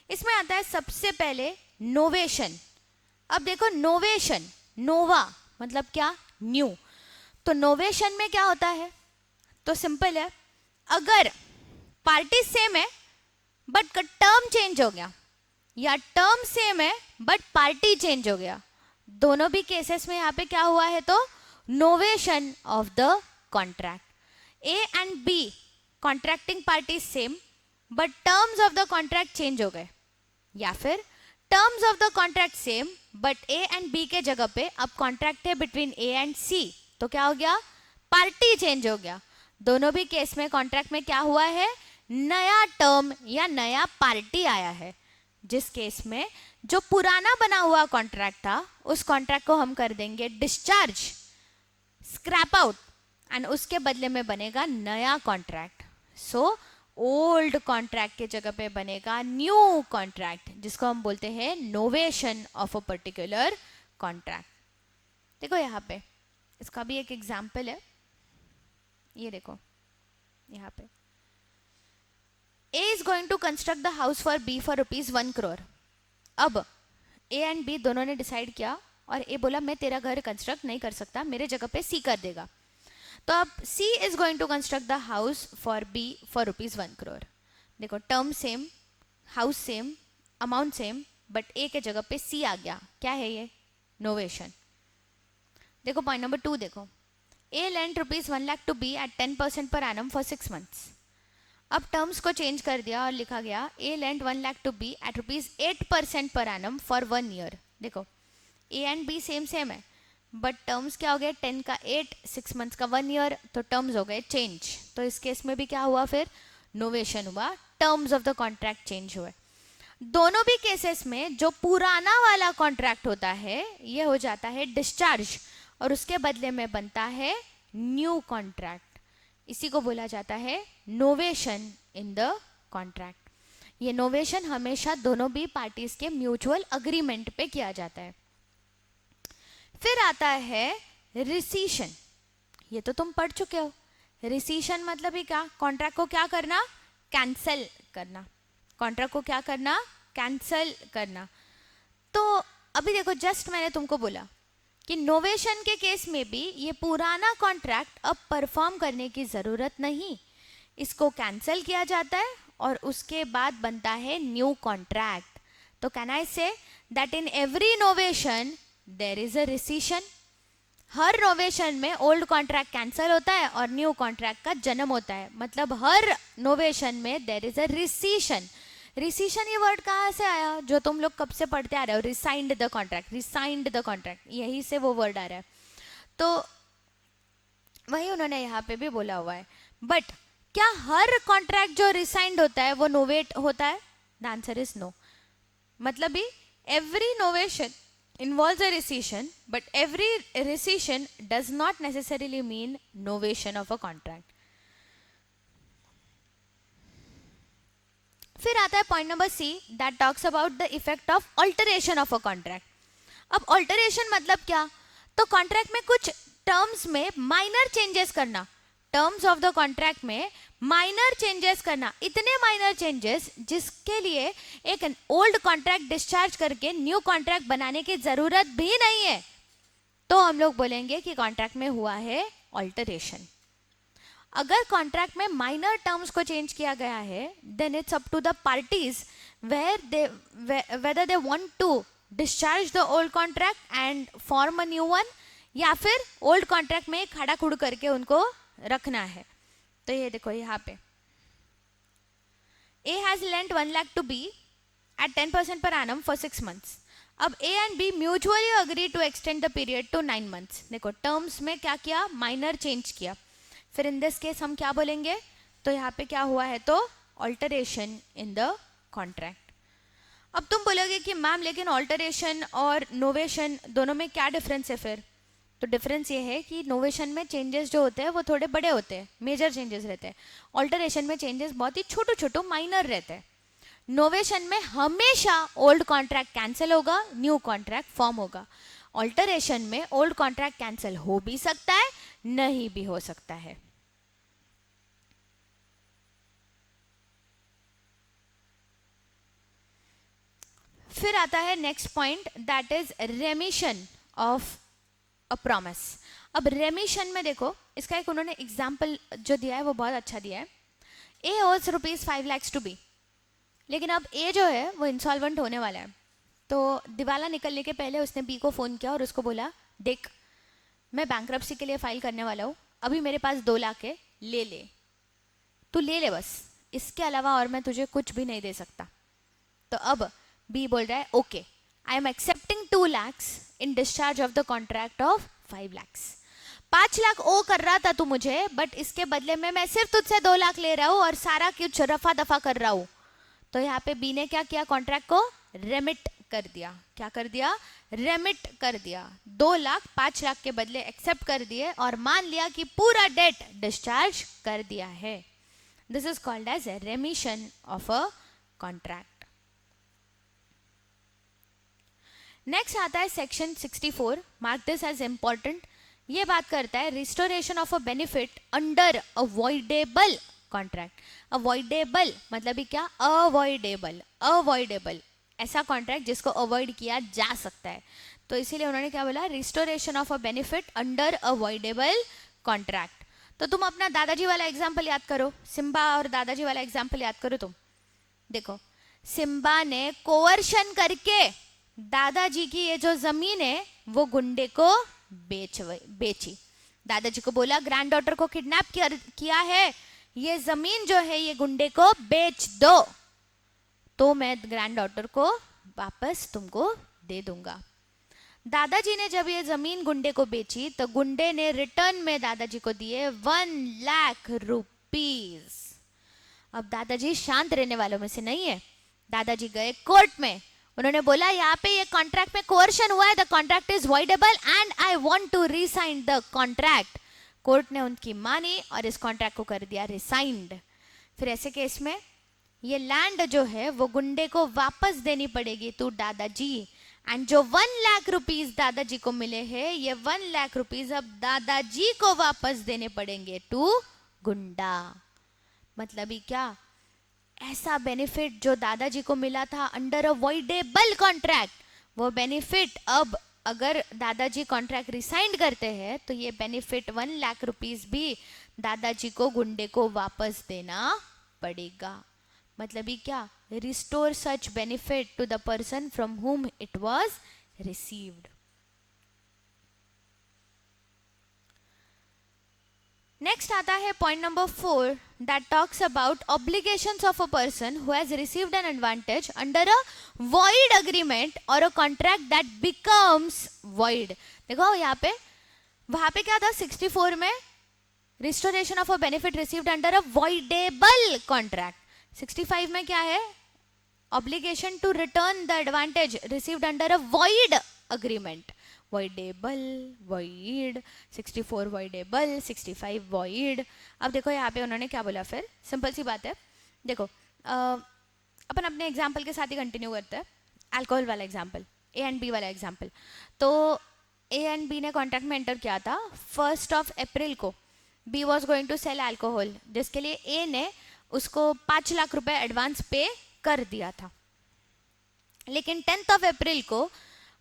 इसमें आता है सबसे पहले novation. अब देखो novation, nova मतलब क्या, new. तो novation में क्या होता है, तो सिंपल है, अगर पार्टी सेम है बट टर्म चेंज हो गया, या टर्म सेम है बट पार्टी चेंज हो गया, दोनों भी केसेस में यहाँ पे क्या हुआ है, तो novation of the contract. A and B contracting party same but terms of the contract change हो गए, या फिर terms of the contract same but A and B के जगह पे अब कॉन्ट्रैक्ट है बिटवीन ए एंड सी, तो क्या हो गया, पार्टी चेंज हो गया. दोनों भी केस में कॉन्ट्रैक्ट में क्या हुआ है, नया टर्म या नया पार्टी आया है, जिस केस में जो पुराना बना हुआ कॉन्ट्रैक्ट था उस कॉन्ट्रैक्ट को हम कर देंगे डिस्चार्ज, स्क्रैप आउट, एंड उसके बदले में बनेगा नया कॉन्ट्रैक्ट. सो ओल्ड कॉन्ट्रैक्ट के जगह पे बनेगा न्यू कॉन्ट्रैक्ट, जिसको हम बोलते हैं novation of a particular contract. देखो यहाँ पे इसका भी एक एग्जाम्पल है, ये देखो यहाँ पे A is going to construct the house for B for rupees 1 crore. अब A एंड B दोनों ने डिसाइड किया और A बोला मैं तेरा घर कंस्ट्रक्ट नहीं कर सकता, मेरे जगह पे C कर देगा. तो अब C is going to construct the house for B for rupees 1 crore. देखो term same, house same, amount same, but A के जगह पे C आ गया, क्या है ये, नोवेशन. देखो पॉइंट नंबर 2 देखो, A lent rupees 1 lakh to B at 10% per annum for 6 months. अब टर्म्स को चेंज कर दिया और लिखा गया A lent 1 lakh to B at rupees 8% per annum for 1 year. देखो A and B same same है बट टर्म्स क्या हो गए, 10 का 8, 6 मंथ्स का 1 ईयर, तो टर्म्स हो गए चेंज. तो इस केस में भी क्या हुआ, फिर नोवेशन हुआ, terms of the contract change हुए. दोनों भी केसेस में जो पुराना वाला कॉन्ट्रैक्ट होता है ये हो जाता है डिस्चार्ज और उसके बदले में बनता है न्यू कॉन्ट्रैक्ट. इसी को बोला जाता है नोवेशन इन द कॉन्ट्रैक्ट. ये नोवेशन हमेशा दोनों भी पार्टीज के म्यूचुअल अग्रीमेंट पे किया जाता है. फिर आता है रिसीशन. ये तो तुम पढ़ चुके हो. रिसीशन मतलब ही क्या, कॉन्ट्रैक्ट को क्या करना, कैंसिल करना. कॉन्ट्रैक्ट को क्या करना, कैंसिल करना. तो अभी देखो जस्ट मैंने तुमको बोला कि नोवेशन के केस में भी ये पुराना कॉन्ट्रैक्ट अब परफॉर्म करने की ज़रूरत नहीं, इसको कैंसिल किया जाता है और उसके बाद बनता है न्यू कॉन्ट्रैक्ट. तो can I say that in every novation there is a rescission. हर नोवेशन में ओल्ड कॉन्ट्रैक्ट कैंसिल होता है और न्यू कॉन्ट्रैक्ट का जन्म होता है. मतलब हर नोवेशन में देयर इज अ रिसीशन. रिसीशन ये वर्ड कहाँ से आया, जो तुम लोग कब से पढ़ते आ रहे हो, resigned the contract, resigned the contract, यही से वो वर्ड आ रहा है. तो वही उन्होंने यहाँ पे भी बोला हुआ है. बट क्या हर कॉन्ट्रैक्ट जो रिसाइंड होता है वो नोवेट होता है, द आंसर इज नो. मतलब भी every novation involves a rescission, but every rescission does not necessarily mean novation of a contract. फिर आता है point number C, that talks about the effect of alteration of a contract. अब ऑल्टरेशन मतलब क्या, तो कॉन्ट्रैक्ट में कुछ टर्म्स में माइनर चेंजेस करना. टर्म्स ऑफ द कॉन्ट्रैक्ट में माइनर चेंजेस करना, इतने माइनर चेंजेस जिसके लिए एक ओल्ड कॉन्ट्रैक्ट डिस्चार्ज करके न्यू कॉन्ट्रैक्ट बनाने की जरूरत भी नहीं है, तो हम लोग बोलेंगे कि कॉन्ट्रैक्ट में हुआ है ऑल्टरेशन. अगर कॉन्ट्रैक्ट में माइनर टर्म्स को चेंज किया गया है, then it's up to the parties whether they want to discharge the old contract and form a new one, या फिर ओल्ड कॉन्ट्रैक्ट में खड़ा खुड़ करके उनको रखना है. तो ये देखो यहाँ पे A has lent 1 lakh to B at 10% per annum for 6 months. अब A and B mutually agree to extend the period to 9 months. देखो टर्म्स में क्या किया, माइनर चेंज किया. फिर इन दिस केस हम क्या बोलेंगे, तो यहाँ पे क्या हुआ है, तो ऑल्टरेशन इन द कॉन्ट्रैक्ट. अब तुम बोलोगे कि मैम लेकिन ऑल्टरेशन और नोवेशन दोनों में क्या डिफरेंस है फिर? तो डिफरेंस ये है कि नोवेशन में चेंजेस जो होते हैं वो थोड़े बड़े होते हैं, मेजर चेंजेस रहते हैं। ऑल्टरेशन में चेंजेस बहुत ही छोटे छोटे माइनर रहते हैं। नोवेशन में हमेशा ओल्ड कॉन्ट्रैक्ट कैंसिल होगा, न्यू कॉन्ट्रैक्ट फॉर्म होगा। ऑल्टरेशन में ओल्ड कॉन्ट्रैक्ट कैंसिल हो भी सकता है, नहीं भी हो सकता है। फिर आता है next point, that is रेमिशन of a promise. अब रेमिशन में देखो, इसका एक उन्होंने एग्जाम्पल जो दिया है वो बहुत अच्छा दिया है। ए ओज ₹5 lakhs टू बी, लेकिन अब ए जो है वो इंसॉल्वेंट होने वाला है। तो दिवाला निकलने के पहले उसने बी को फ़ोन किया और उसको बोला, देख मैं बैंक्रप्सी के लिए फाइल करने वाला हूँ, अभी मेरे पास 2 लाख है, ले ले, तू ले ले बस, इसके अलावा और मैं तुझे कुछ भी नहीं दे सकता। तो अब बी बोल रहा है, okay I am accepting 2 lakhs in discharge of the contract of 5 lakhs। 5 lakh ओ कर रहा था तू मुझे, बट इसके बदले में मैं सिर्फ तुझसे 2 लाख ले रहा हूँ और सारा कुछ रफा दफा कर रहा हूँ। तो यहाँ पे बी ने क्या किया, कॉन्ट्रैक्ट को रेमिट कर दिया। क्या कर दिया? रेमिट कर दिया। 2 लाख 5 लाख के बदले एक्सेप्ट कर दिए और मान लिया कि पूरा डेट डिस्चार्ज कर दिया है। This is called as remission of a contract. Next आता है section 64, mark this as important. ये बात करता है restoration of a benefit under avoidable contract. Avoidable मतलब ही क्या? अवॉइडेबल। अवॉइडेबल ऐसा कॉन्ट्रैक्ट जिसको अवॉइड किया जा सकता है। तो इसीलिए उन्होंने क्या बोला, restoration of a benefit under avoidable contract. तो तुम अपना दादाजी वाला एग्जाम्पल याद करो, सिम्बा और दादाजी वाला एग्जाम्पल याद करो तुम। देखो, सिम्बा ने कोवर्शन करके दादाजी की ये जो जमीन है वो गुंडे को बेची। दादाजी को बोला, ग्रैंड डॉटर को किडनैप किया है, ये जमीन जो है ये गुंडे को बेच दो, तो मैं ग्रैंड डॉटर को वापस तुमको दे दूंगा। दादाजी ने जब ये जमीन गुंडे को बेची तो गुंडे ने रिटर्न में दादाजी को दिए 1 लाख रुपीस। अब दादाजी शांत रहने वालों में से नहीं है। दादाजी गए कोर्ट में, उन्होंने बोला यहाँ पे ये कॉन्ट्रैक्ट में कोर्शन हुआ है, the contract is voidable and I want to rescind the contract. Court ने उनकी मानी और इस कॉन्ट्रैक्ट को कर दिया रिसाइंड। फिर ऐसे केस में ये लैंड जो है वो गुंडे को वापस देनी पड़ेगी टू दादाजी, एंड जो 1 लाख रुपीस दादाजी को मिले हैं, ये 1 लाख रुपीस अब दादाजी को वापस देने पड़ेंगे टू गुंडा। मतलब ही क्या, ऐसा बेनिफिट जो दादाजी को मिला था अंडर अवॉइडेबल कॉन्ट्रैक्ट, वो बेनिफिट अब अगर दादाजी कॉन्ट्रैक्ट रिसाइंड करते हैं तो ये बेनिफिट 1 लाख रुपीस भी दादाजी को गुंडे को वापस देना पड़ेगा। मतलब ही क्या, restore such benefit to the person from whom it was received। Next आता है point number 4, that talks about obligations of a person who has received an advantage under a void agreement और a contract that becomes void. देखो यहाँ पे, वहां पे क्या था 64 में, restoration of a benefit received under a voidable contract. 65 में क्या है, obligation to return the advantage received under a void agreement. Voidable, void, 64 voidable, 65 void. अब देखो यहाँ पे उन्होंने क्या बोला, फिर सिंपल सी बात है। देखो अपन अपने एग्जाम्पल के साथ ही कंटिन्यू करते हैं। अल्कोहल वाला एग्जाम्पल, ए एंड बी वाला एग्जाम्पल। तो ए एंड बी ने कॉन्ट्रैक्ट में एंटर किया था 1 अप्रैल को। B was going to sell alcohol, जिसके लिए ए ने उसको 5 लाख रुपए एडवांस पे कर दिया था। लेकिन 10 अप्रैल को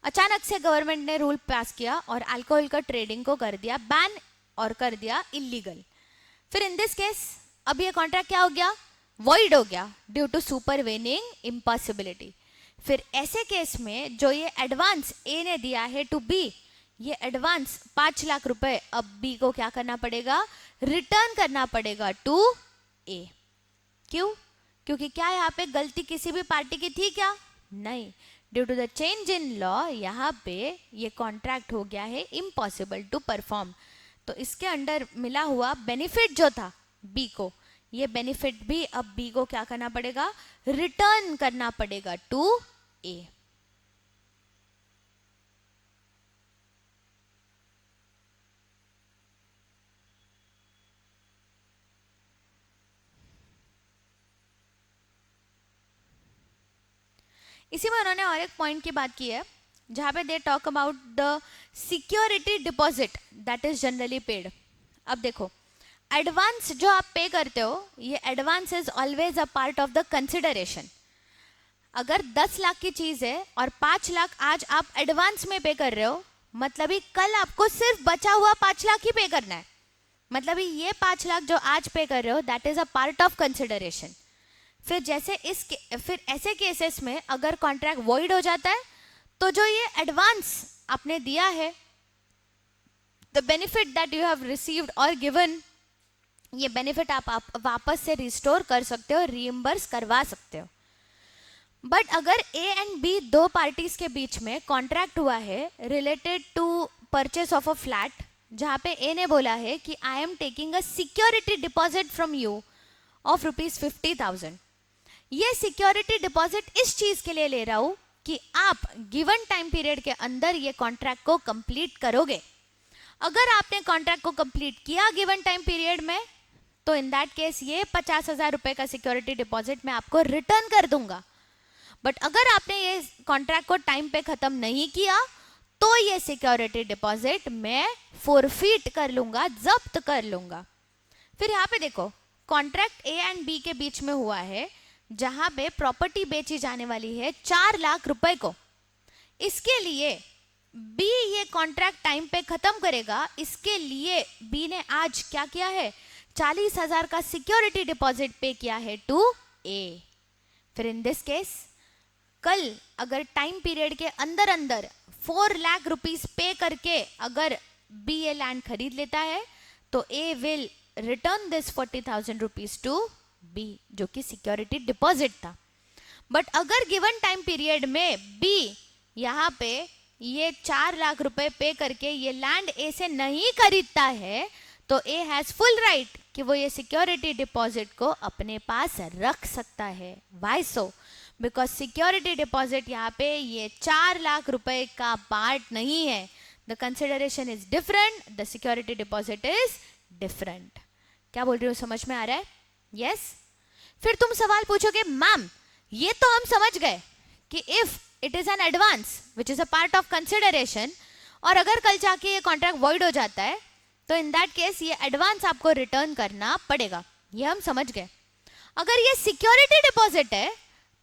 अचानक से गवर्नमेंट ने रूल पास किया और अल्कोहल का ट्रेडिंग को कर दिया बैन और कर दिया इलीगल। फिर इन दिस केस अब ये कॉन्ट्रैक्ट क्या हो गया, वॉइड हो गया ड्यू टू सुपरवेनिंग इम्पॉसिबिलिटी। फिर ऐसे केस में जो ये एडवांस ए ने दिया है टू बी, ये एडवांस 5 लाख रुपए अब बी को क्या करना पड़ेगा, रिटर्न करना पड़ेगा टू ए। क्यों? क्योंकि क्या यहाँ पे गलती किसी भी पार्टी की थी क्या? नहीं, due to the change in law यहाँ पे ये कॉन्ट्रैक्ट हो गया है इम्पॉसिबल टू परफॉर्म। तो इसके अंडर मिला हुआ बेनिफिट जो था बी को, ये बेनिफिट भी अब बी को क्या करना पड़ेगा, रिटर्न करना पड़ेगा टू ए। इसी में उन्होंने और एक पॉइंट की बात की है जहां पे they talk about the security deposit that is generally paid. अब देखो, एडवांस जो आप पे करते हो, ये advance is always a part of the consideration. अगर 10 लाख की चीज है और 5 लाख आज आप एडवांस में पे कर रहे हो, मतलब ही कल आपको सिर्फ बचा हुआ 5 लाख ही पे करना है। मतलब ही ये 5 लाख जो आज पे कर रहे हो that is a part of consideration. फिर ऐसे केसेस में अगर कॉन्ट्रैक्ट वॉइड हो जाता है तो जो ये एडवांस आपने दिया है, the benefit that you have received और गिवन, ये बेनिफिट आप वापस से रिस्टोर कर सकते हो, रीइंबर्स करवा सकते हो। बट अगर ए एंड बी दो पार्टीज के बीच में कॉन्ट्रैक्ट हुआ है related to purchase of a flat, जहां पे ए ने बोला है कि I am taking a security deposit from you of ₹50,000। ये सिक्योरिटी डिपॉजिट इस चीज के लिए ले रहा हूं कि आप गिवन टाइम पीरियड के अंदर ये कॉन्ट्रैक्ट को कंप्लीट करोगे। अगर आपने कॉन्ट्रैक्ट को कंप्लीट किया गिवन टाइम पीरियड में, तो इन दैट केस ये 50,000 रुपए का सिक्योरिटी डिपॉजिट मैं आपको रिटर्न कर दूंगा। बट अगर आपने ये कॉन्ट्रैक्ट को टाइम पे खत्म नहीं किया तो ये सिक्योरिटी डिपॉजिट मैं फोरफीट कर लूंगा, जब्त कर लूंगा। फिर यहाँ पे देखो, कॉन्ट्रैक्ट ए एंड बी के बीच में हुआ है जहां पे प्रॉपर्टी बेची जाने वाली है 4 लाख रुपए को। इसके लिए बी ये कॉन्ट्रैक्ट टाइम पे खत्म करेगा, इसके लिए बी ने आज क्या किया है, 40,000 का सिक्योरिटी डिपॉजिट पे किया है टू ए। फिर इन दिस केस कल अगर टाइम पीरियड के अंदर अंदर 4 लाख रुपीस पे करके अगर बी ये लैंड खरीद लेता है तो A will return this 40,000 rupees to B, जो कि सिक्योरिटी डिपॉजिट था। बट अगर गिवन टाइम पीरियड में बी यहाँ पे ये 4 लाख रुपए पे करके ये लैंड ए से नहीं खरीदता है तो ए हैज फुल राइट कि वो ये सिक्योरिटी डिपॉजिट को अपने पास रख सकता है। Why so? Because security deposit यहाँ पे ये 4 लाख रुपए का पार्ट नहीं है। The consideration is different, the security deposit is different. क्या बोल रही हो, समझ में आ रहा है? Yes yes? फिर तुम सवाल पूछोगे मैम ये तो हम समझ गए कि if it is an advance which is a part of consideration और अगर कल जाके ये कॉन्ट्रैक्ट वॉइड हो जाता है तो इन दैट केस ये एडवांस आपको रिटर्न करना पड़ेगा, ये हम समझ गए। अगर ये सिक्योरिटी डिपॉजिट है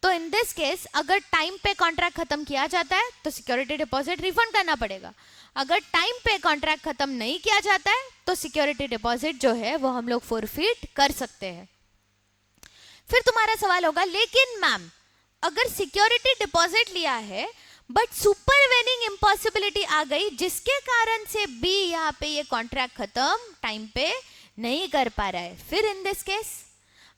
तो इन दिस केस अगर टाइम पे कॉन्ट्रैक्ट खत्म किया जाता है तो सिक्योरिटी डिपॉजिट रिफंड करना पड़ेगा। अगर टाइम पे कॉन्ट्रैक्ट खत्म नहीं किया जाता है तो सिक्योरिटी डिपॉजिट जो है वो हम लोग फोरफीट कर सकते हैं। फिर तुम्हारा सवाल होगा लेकिन मैम अगर सिक्योरिटी डिपॉजिट लिया है बट सुपरवेनिंग इम्पॉसिबिलिटी आ गई जिसके कारण से बी यहाँ पे ये कॉन्ट्रैक्ट खत्म टाइम पे नहीं कर पा रहा है, फिर इन दिस केस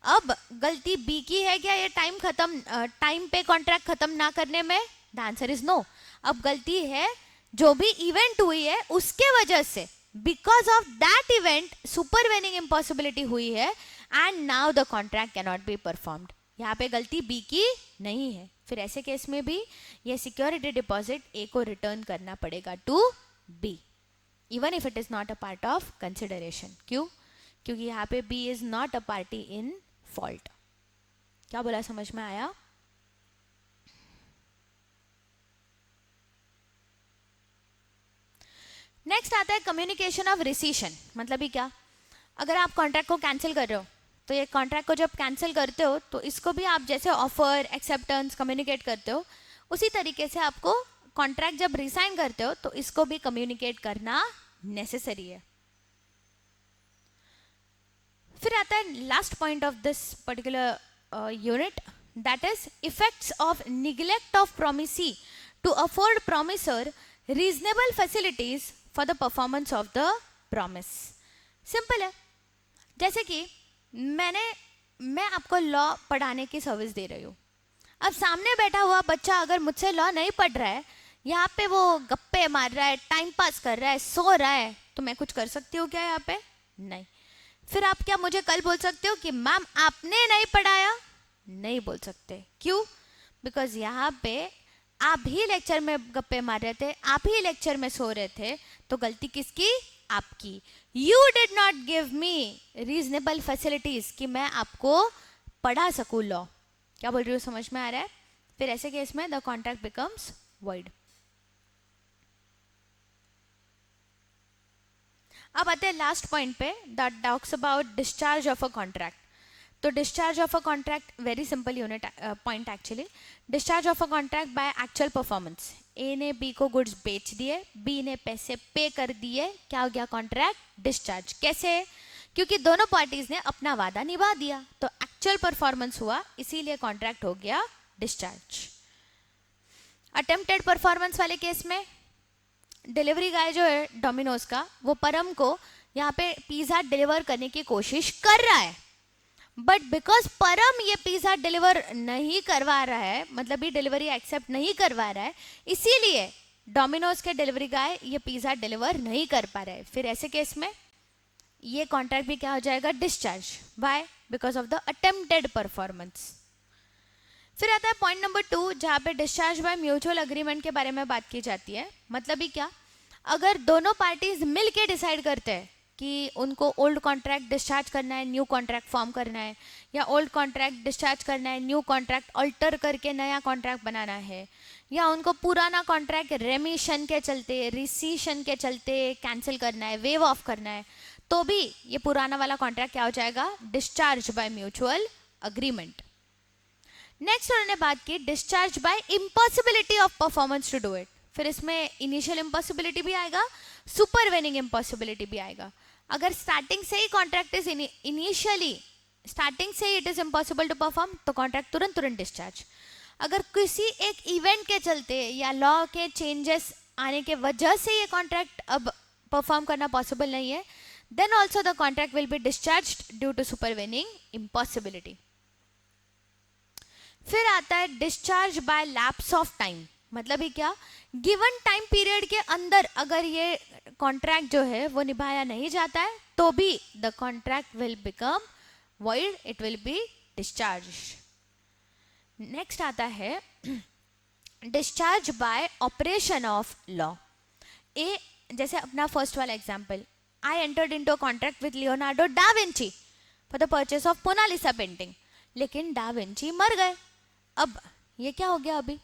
अब गलती बी की है क्या ये टाइम पे कॉन्ट्रैक्ट खत्म ना करने में? The answer is no. अब गलती है जो भी इवेंट हुई है उसके वजह से, because of that event supervening impossibility हुई है and now the contract can not be performed. यहाँ पे गलती बी की नहीं है। फिर ऐसे केस में भी ये सिक्योरिटी डिपॉजिट ए को रिटर्न करना पड़ेगा to B, even if it is not a part of consideration. क्यों? क्योंकि यहाँ पे B is not a party in fault. क्या बोला, समझ में आया? नेक्स्ट आता है कम्युनिकेशन ऑफ रिसीशन। मतलब ही क्या, अगर आप कॉन्ट्रैक्ट को कैंसिल कर रहे हो तो ये कॉन्ट्रैक्ट को जब कैंसिल करते हो तो इसको भी आप जैसे ऑफर एक्सेप्टेंस कम्युनिकेट करते हो उसी तरीके से आपको कॉन्ट्रैक्ट जब रिसाइन करते हो तो इसको भी कम्युनिकेट करना नेसेसरी है। फिर आता है last point of this particular unit, that is effects of neglect of promisee to afford promisor reasonable facilities for the performance of the promise. Simple है, जैसे कि मैं आपको लॉ पढ़ाने की सर्विस दे रही हूँ। अब सामने बैठा हुआ बच्चा अगर मुझसे लॉ नहीं पढ़ रहा है, यहाँ पे वो गप्पे मार रहा है, टाइम पास कर रहा है, सो रहा है, तो मैं कुछ कर सकती हूँ क्या यहाँ पे? नहीं। फिर आप क्या मुझे कल बोल सकते हो कि मैम आपने नहीं पढ़ाया? नहीं बोल सकते। क्यों? बिकॉज यहाँ पे आप ही लेक्चर में गप्पे मार रहे थे, आप ही लेक्चर में सो रहे थे, तो गलती किसकी? आपकी. You did not give me reasonable facilities कि मैं आपको पढ़ा सकूं लॉ. क्या बोल रही हूँ, समझ में आ रहा है? फिर ऐसे केस में द कॉन्ट्रैक्ट बिकम्स वॉइड. अब आते हैं लास्ट पॉइंट पे, that talks about discharge of a contract. तो discharge of a contract very simple unit point actually. Discharge of a contract by actual performance. A ने बी को गुड्स बेच दिए, बी ने पैसे पे कर दिए, क्या हो गया? Contract discharge. कैसे? क्योंकि दोनों पार्टीज ने अपना वादा निभा दिया, तो एक्चुअल परफॉर्मेंस हुआ, इसीलिए कॉन्ट्रैक्ट हो गया डिस्चार्ज. अटेम्प्टेड परफॉर्मेंस वाले केस में डिलीवरी गाय जो है डोमिनोज का, वो परम को यहाँ पे पिज्जा डिलीवर करने की कोशिश कर रहा है, बट बिकॉज परम ये पिज्जा डिलीवर नहीं करवा रहा है, मतलब ये डिलीवरी एक्सेप्ट नहीं करवा रहा है, इसीलिए डोमिनोज के डिलीवरी गाय ये पिज्जा डिलीवर नहीं कर पा रहे. फिर ऐसे केस में ये कॉन्ट्रैक्ट भी क्या हो जाएगा? Discharge. By because of the attempted performance. फिर आता है पॉइंट नंबर 2, जहाँ पे डिस्चार्ज बाय म्यूचुअल अग्रीमेंट के बारे में बात की जाती है. मतलब ही क्या? अगर दोनों पार्टीज मिल के डिसाइड करते हैं कि उनको ओल्ड कॉन्ट्रैक्ट डिस्चार्ज करना है, न्यू कॉन्ट्रैक्ट फॉर्म करना है, या ओल्ड कॉन्ट्रैक्ट डिस्चार्ज करना है, न्यू कॉन्ट्रैक्ट अल्टर करके नया कॉन्ट्रैक्ट बनाना है, या उनको पुराना कॉन्ट्रैक्ट रेमिशन के चलते, रिसीशन के चलते कैंसिल करना है, वेव ऑफ करना है, तो भी ये पुराना वाला कॉन्ट्रैक्ट क्या हो जाएगा? Discharge by mutual agreement. Next उन्होंने बात की discharge by impossibility of performance to do it. फिर इसमें इनिशियल इम्पॉसिबिलिटी भी आएगा, सुपरवेनिंग इम्पॉसिबिलिटी भी आएगा. अगर स्टार्टिंग से ही कॉन्ट्रैक्ट इज इनिशियली स्टार्टिंग से it is impossible to perform, तो कॉन्ट्रैक्ट तुरंत डिस्चार्ज. अगर किसी एक इवेंट के चलते या लॉ के चेंजेस आने के वजह से ये कॉन्ट्रैक्ट अब परफॉर्म करना पॉसिबल नहीं है, then also the contract will be discharged due to supervening impossibility. फिर आता है discharge by lapse of time. मतलब ही क्या? गिवन टाइम पीरियड के अंदर अगर ये कॉन्ट्रैक्ट जो है वो निभाया नहीं जाता है, तो भी the contract will become void, it will be discharge. Next आता है discharge by operation of law. ए जैसे अपना फर्स्ट वाला example, I entered into a contract with Leonardo da Vinci for the purchase of Mona Lisa painting. लेकिन डा विंची मर गए. अब ये क्या हो गया? अभी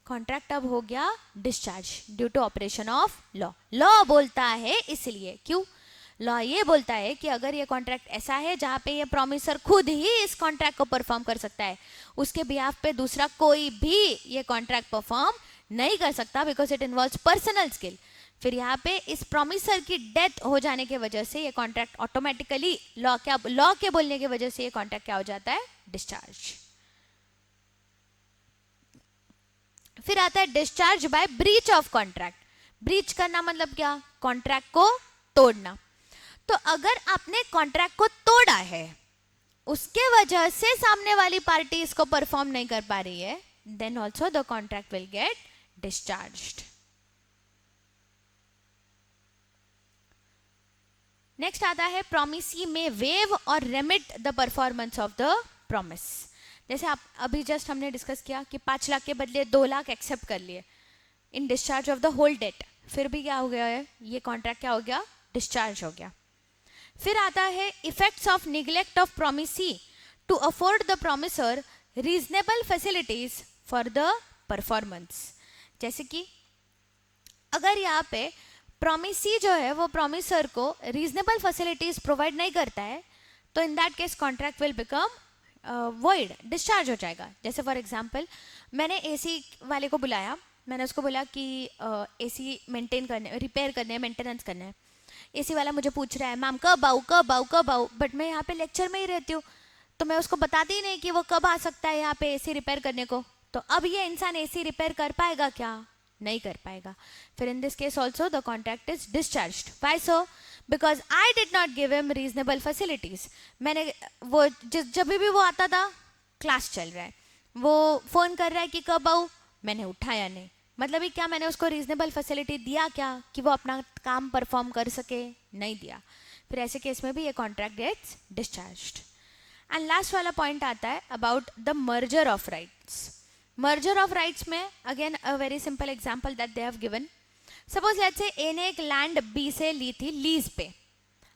कॉन्ट्रैक्ट अब हो गया discharge due to operation of law. Law बोलता है इसलिए. क्यों? लॉ ये बोलता है कि अगर ये कॉन्ट्रैक्ट ऐसा है जहाँ पे ये प्रॉमिसर खुद ही इस कॉन्ट्रैक्ट को परफॉर्म कर सकता है, उसके बिहाफ पे दूसरा कोई भी ये कॉन्ट्रैक्ट परफॉर्म नहीं कर सकता, because it involves personal skill. फिर यहाँ पे इस प्रॉमिसर की डेथ हो जाने की वजह से ये कॉन्ट्रैक्ट ऑटोमेटिकली लॉ के बोलने की वजह से ये कॉन्ट्रैक्ट क्या हो जाता है? डिस्चार्ज. फिर आता है discharge bye breach of contract. Breach करना मतलब क्या? कॉन्ट्रैक्ट को तोड़ना. तो अगर आपने कॉन्ट्रैक्ट को तोड़ा है, उसके वजह से सामने वाली पार्टी इसको परफॉर्म नहीं कर पा रही है, then also the contract will get discharged. Next आता है promisee may waive or remit the performance of the promise. जैसे आप अभी जस्ट हमने डिस्कस किया कि 5 लाख के बदले 2 लाख एक्सेप्ट कर लिए in discharge of the whole debt, फिर भी क्या हो गया है? ये कॉन्ट्रैक्ट क्या हो गया? डिस्चार्ज हो गया. फिर आता है effects of neglect of promisee to afford the promisor reasonable facilities for the performance. जैसे कि अगर यहाँ पे प्रॉमिसी जो है वो प्रॉमिसर को रीजनेबल फैसिलिटीज प्रोवाइड नहीं करता है, तो in that case contract will become void, discharge हो जाएगा. जैसे फॉर एग्जांपल, मैंने एसी वाले को बुलाया, मैंने उसको बोला कि एसी मेंटेन करने, रिपेयर करने, मेंटेनेंस करना है. एसी वाला मुझे पूछ रहा है, मैम कब आऊँ कब आऊँ कब आऊँ, बट मैं यहाँ पे लेक्चर में ही रहती हूँ, तो मैं उसको बताती ही नहीं कि वो कब आ सकता है यहाँ पे एसी रिपेयर करने को. तो अब ये इंसान एसी रिपेयर कर पाएगा क्या? नहीं कर पाएगा. फिर in this case also the contract is discharged. Why so? Because I did not give him reasonable facilities. मैंने वो जब भी वो आता था, क्लास चल रहा है, वो फ़ोन कर रहा है कि कब आऊँ, मैंने उठाया नहीं. मतलब ही क्या? मैंने उसको रीजनेबल फैसिलिटी दिया क्या कि वो अपना काम परफॉर्म कर सके? नहीं दिया. फिर ऐसे केस में भी ये contract gets discharged. And last वाला पॉइंट आता है about the merger of rights. Merger of rights में again a very simple example that they have given. Suppose let's say A ने एक लैंड बी से ली थी लीज पे.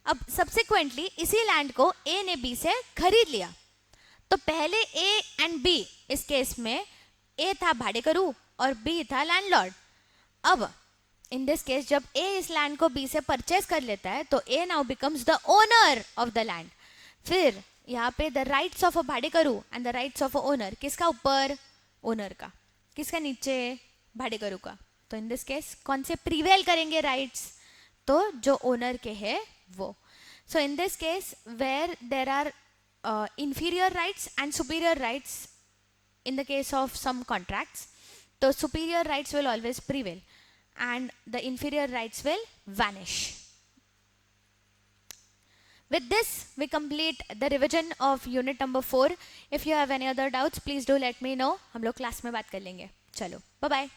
अब सब्सिक्वेंटली इसी लैंड को ए ने बी से खरीद लिया. तो पहले ए एंड बी, इस केस में ए था भाड़ेकरू और बी था लैंडलॉर्ड. अब इन दिस केस जब ए इस लैंड को बी से परचेज कर लेता है तो A now becomes the owner of the land. फिर यहाँ पे द राइट्स ऑफ अ भाड़ेकरू and the rights of a owner, किसका ऊपर? ओनर का. किसका नीचे? भाड़ेकरू का. तो इन दिस केस कौन से प्रीवेल करेंगे राइट्स? तो जो ओनर के है वो. So in this case where there are inferior rights and superior rights in the case of some contracts, the superior rights will always prevail and the inferior rights will vanish. With this we complete the revision of unit number 4. If you have any other doubts please do let me know. हम लोग क्लास में बात कर लेंगे. चलो bye bye.